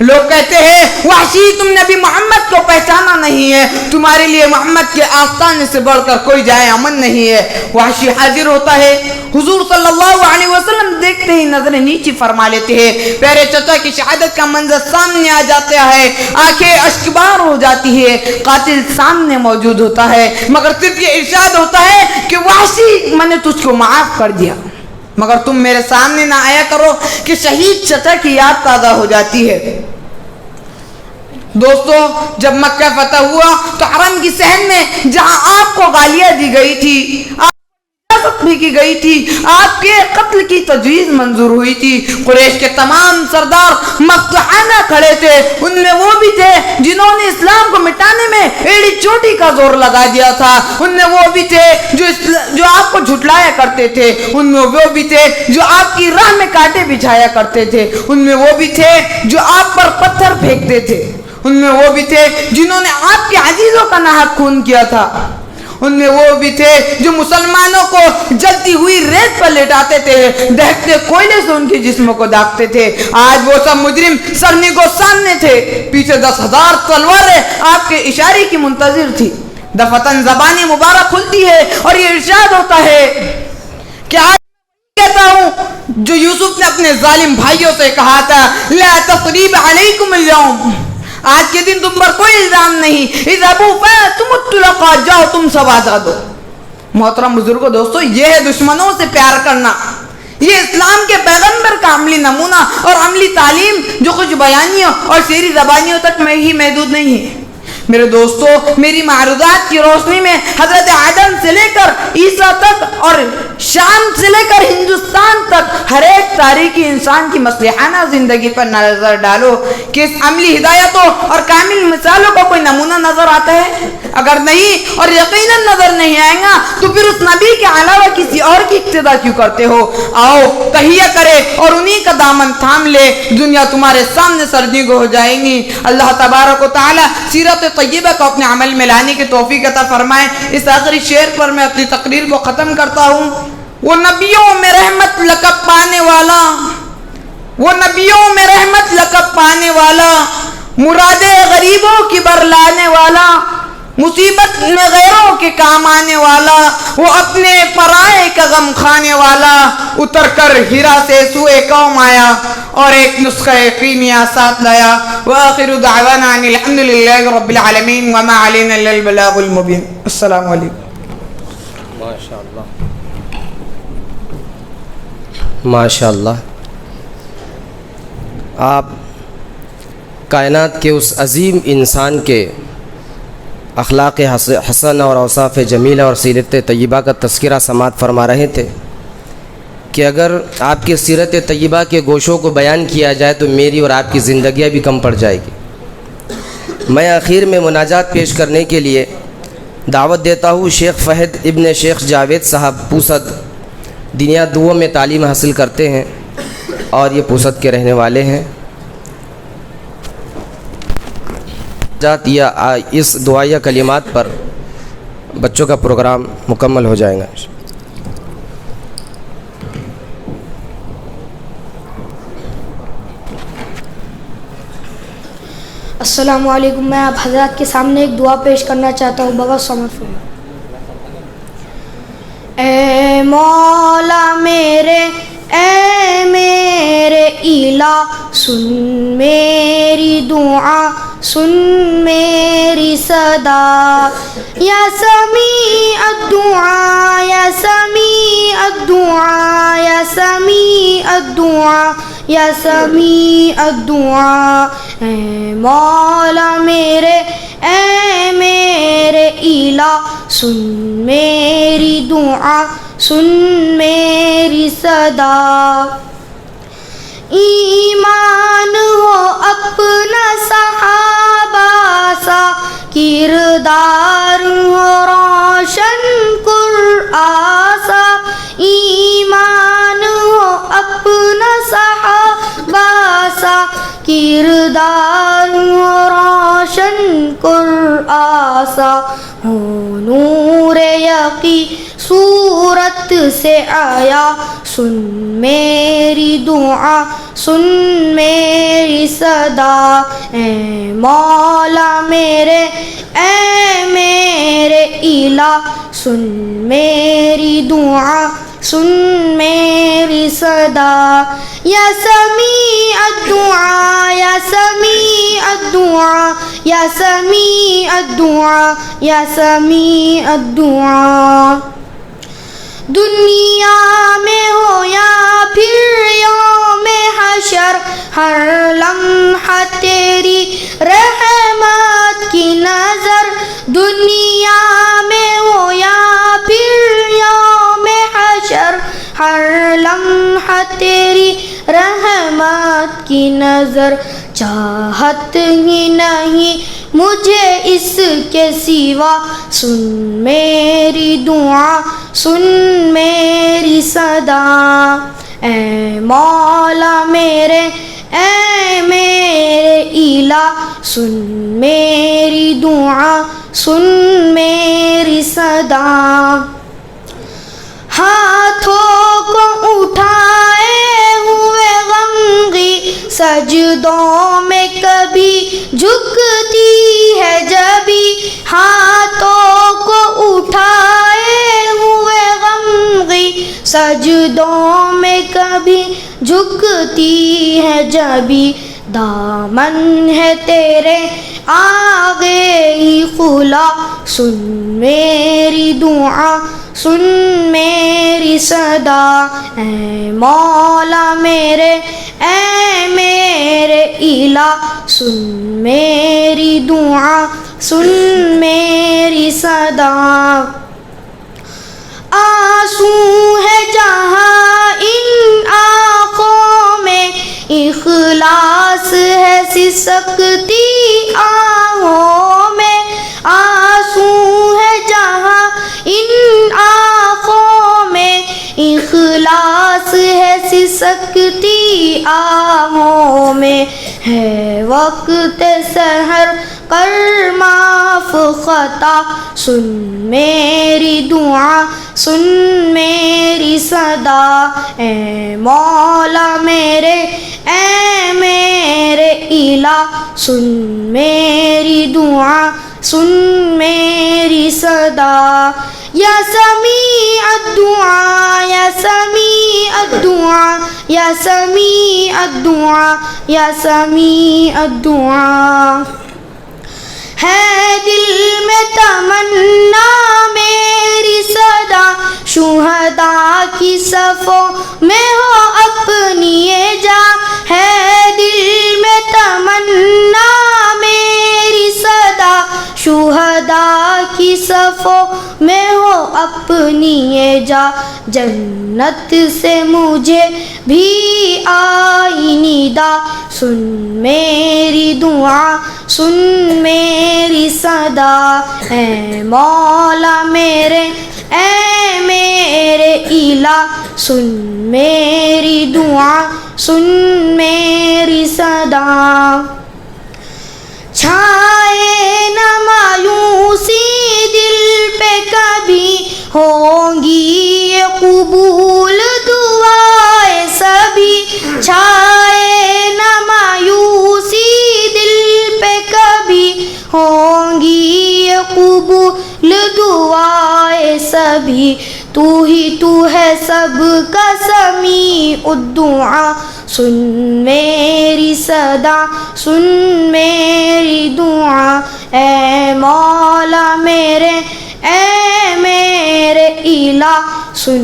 لوگ کہتے ہیں وحشی تم نے ابھی محمد کو پہچانا نہیں ہے، تمہارے لیے محمد کے آستانے سے بڑھ کر کوئی جائے امن نہیں ہے۔ وحشی حاضر ہوتا ہے، حضور صلی اللہ علیہ وسلم دیکھتے ہی نظریں نیچی فرما لیتے ہیں، پیارے چچا کی شہادت کا منظر سامنے آ جاتا ہے، آنکھیں اشکبار ہو جاتی ہے، قاتل سامنے موجود ہوتا ہے، مگر صرف یہ ارشاد ہوتا ہے کہ وحشی میں نے تجھ کو معاف کر دیا، مگر تم میرے سامنے نہ آیا کرو کہ شہید چچا کی یاد تازہ ہو جاتی ہے۔ دوستو، جب مکہ فتح ہوا تو حرم کی صحن میں جہاں آپ کو گالیاں دی گئی تھی، آپ بھی کی گئی تھی، آپ کے قتل کی تجویز منظور ہوئی تھی، قریش کے تمام سردار مفتوحانہ کھڑے تھے، ان میں وہ بھی تھے جنہوں نے اسلام کو مٹانے میں ایڑی چوٹی کا زور لگا دیا تھا، ان میں وہ بھی تھے جو آپ کو جھٹلایا کرتے تھے، ان میں وہ بھی تھے جو آپ کی راہ میں کانٹے بچھایا کرتے تھے، ان میں وہ بھی تھے جو آپ پر پتھر پھینکتے تھے، ان میں وہ بھی تھے جنہوں نے آپ کے عزیزوں کا ناحق خون کیا تھا، ان میں وہ بھی تھے جو مسلمانوں کو جلتی ہوئی ریت پر لٹاتے تھے، دہتے کوئلے سے ان کے جسموں کو داغتے تھے۔ آج وہ سب مجرم سرنگو سامنے تھے، پیچھے 10,000 تلواریں آپ کے اشارے کی منتظر تھی۔ دفتن زبانی مبارک کھلتی ہے اور یہ ارشاد ہوتا ہے کہ آج کہتا ہوں جو یوسف نے اپنے ظالم بھائیوں سے کہا تھا، لا تثریب علیکم اليوم، آج کے دن تم پر کوئی الزام نہیں، اذهبوا فانتم الطلقاء، جاؤ تم سب آزاد ہو۔ محترم بزرگوں، دوستو، یہ ہے دشمنوں سے پیار کرنا، یہ اسلام کے پیغمبر کا عملی نمونہ اور عملی تعلیم جو کچھ بیانیوں اور شعری زبانیوں تک میں ہی محدود نہیں ہے۔ میرے دوستو، میری معروضات کی روشنی میں حضرت آدم سے لے کر عیسیٰ تک اور شام سے لے کر ہندوستان تک ہر ایک تاریخی انسان کی مصلحانہ زندگی پر نظر ڈالو کہ اس عملی ہدایتوں اور کامل مثالوں کا کوئی نمونہ نظر آتا ہے؟ اگر نہیں، اور یقیناً نظر نہیں آئے گا، تو پھر اس نبی کے علاوہ کسی اور کی اقتدا کیوں کرتے ہو؟ آؤ تہیہ کرے اور انہی کا دامن تھام لے، دنیا تمہارے سامنے سرنگو ہو جائیں گی۔ اللہ تبارک و تعالی سیرت طیبہ کو اپنے عمل میں لانے کی توفیق عطا فرمائے۔ اس آخری شعر پر میں اپنی تقریر کو ختم کرتا ہوں۔ وہ نبیوں میں رحمت لقب پانے والا، وہ نبیوں میں رحمت لقب پانے والا، مراد غریبوں کی برلانے والا، مصیبت میں غیروں کے کام آنے والا، وہ اپنے پرائے کا غم کھانے والا، اتر کر ہیرا سے سوئے قوم آیا اور ایک نسخہ کیمیا ساتھ لایا۔ وآخر دعوانا ان الحمدللہ رب العالمین وما علینا الا البلاغ المبین۔ السلام علیکم۔ ماشاءاللہ ماشاءاللہ، آپ کائنات کے اس عظیم انسان کے اخلاق حسن اور اوصاف جمیلہ اور سیرت طیبہ کا تذکرہ سماعت فرما رہے تھے کہ اگر آپ کی سیرت طیبہ کے گوشوں کو بیان کیا جائے تو میری اور آپ کی زندگیاں بھی کم پڑ جائے گی۔ میں آخر میں مناجات پیش کرنے کے لیے دعوت دیتا ہوں شیخ فہد ابن شیخ جاوید صاحب پوسد، دنیا دعوں میں تعلیم حاصل کرتے ہیں اور یہ پوسد کے رہنے والے ہیں۔ یا اس دعائیہ کلمات پر بچوں کا پروگرام مکمل ہو جائے گا۔ السلام علیکم. میں آپ حضرات کے سامنے ایک دعا پیش کرنا چاہتا ہوں. بابا سمجھ فرمائیں. اے مولا میرے، اے میرے الہ، سن میری دعا، سن میری صدا. یا سمیع الدعا، یا سمیع الدعا، یا سمیع الدعا، یا سمیع الدعا. اے مولا میرے، اے میرے الہ، سن میری دعا، سن میری صدا. ایمان ہو اپنا صحابہ سا، کردار ہو روشن قرآن سا. ایمان ہو اپنا صحابہ سا، کردار ہو روشن قرآن سا. ہو نور یقین صورت سے آیا، سن میری دعا، سن میری صدا. اے مولا میرے، اے میرے الہ، سن میری دعا، سن میری صدا. یا سمیع الدعا، یا سمیع الدعا، یا سمیع الدعا، یا سمیع الدعا. دنیا میں ہو یا پھر یوم حشر، ہر لمحہ تیری رحمت کی نظر. دنیا میں ہو یا پھر یوم حشر، ہر لمحہ تیری رحمت کی نظر. چاہت ہی نہیں مجھے اس کے سوا، سن میری دعا، سن میری صدا. اے مولا میرے، اے میرے الہ، سن میری دعا، سن میری صدا. ہاتھوں کو اٹھائے ہوئے غمگی سجدوں میں کبھی جھکتی ہے جبھی. ہاتھوں کو اٹھائے ہوئے غمگی سجدوں میں کبھی جھکتی ہے جبھی. دامن ہے تیرے آگے ہی کھلا، سن میری دعا، سن میری صدا. اے مولا میرے، اے میرے الہ، سن میری دعا، سن میری صدا. آنسو ہے جہاں ان آنکھوں میں، اخلاص ہے سسکتی آہوں میں. آنسو ہے جہاں ان آنکھوں میں، اخلاص ہے سسکتی آہوں میں. ہے وقت سحر کر معاف خطا، سن میری دعا، سن میری صدا. اے مولا میرے، اے میرے الہ، سن میری دعا، سن میری صدا. یا سمیع الدعا، یا سمیع الدعا، یا سمیع الدعا، یا سمیع الدعا. ہے دل میں تمنا میری صدا، شہداء کی صفوں میں ہو اپنی یہ جا. ہے دل میں تمنا میری صدا، شہداء کی صفوں میں ہو اپنی یہ جا. جنت سے مجھے بھی آئی ندا، سن میری دعا، سن میری صدا. اے مولا میرے، اے میرے الہ، سن میری دعا، سن میری صدا. چھائے نہ مایوسی دل پہ کبھی، ہوں گی یہ قبول دعائیں سبھی. چھائے نہ مایوسی دل پہ نبی تو ہے سب کا سمیع الدعا سن میری صدا سن میری دعا اے مولا میرے اے میرے الہ سن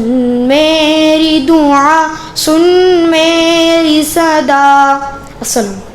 میری دعا سن میری صدا. السلام.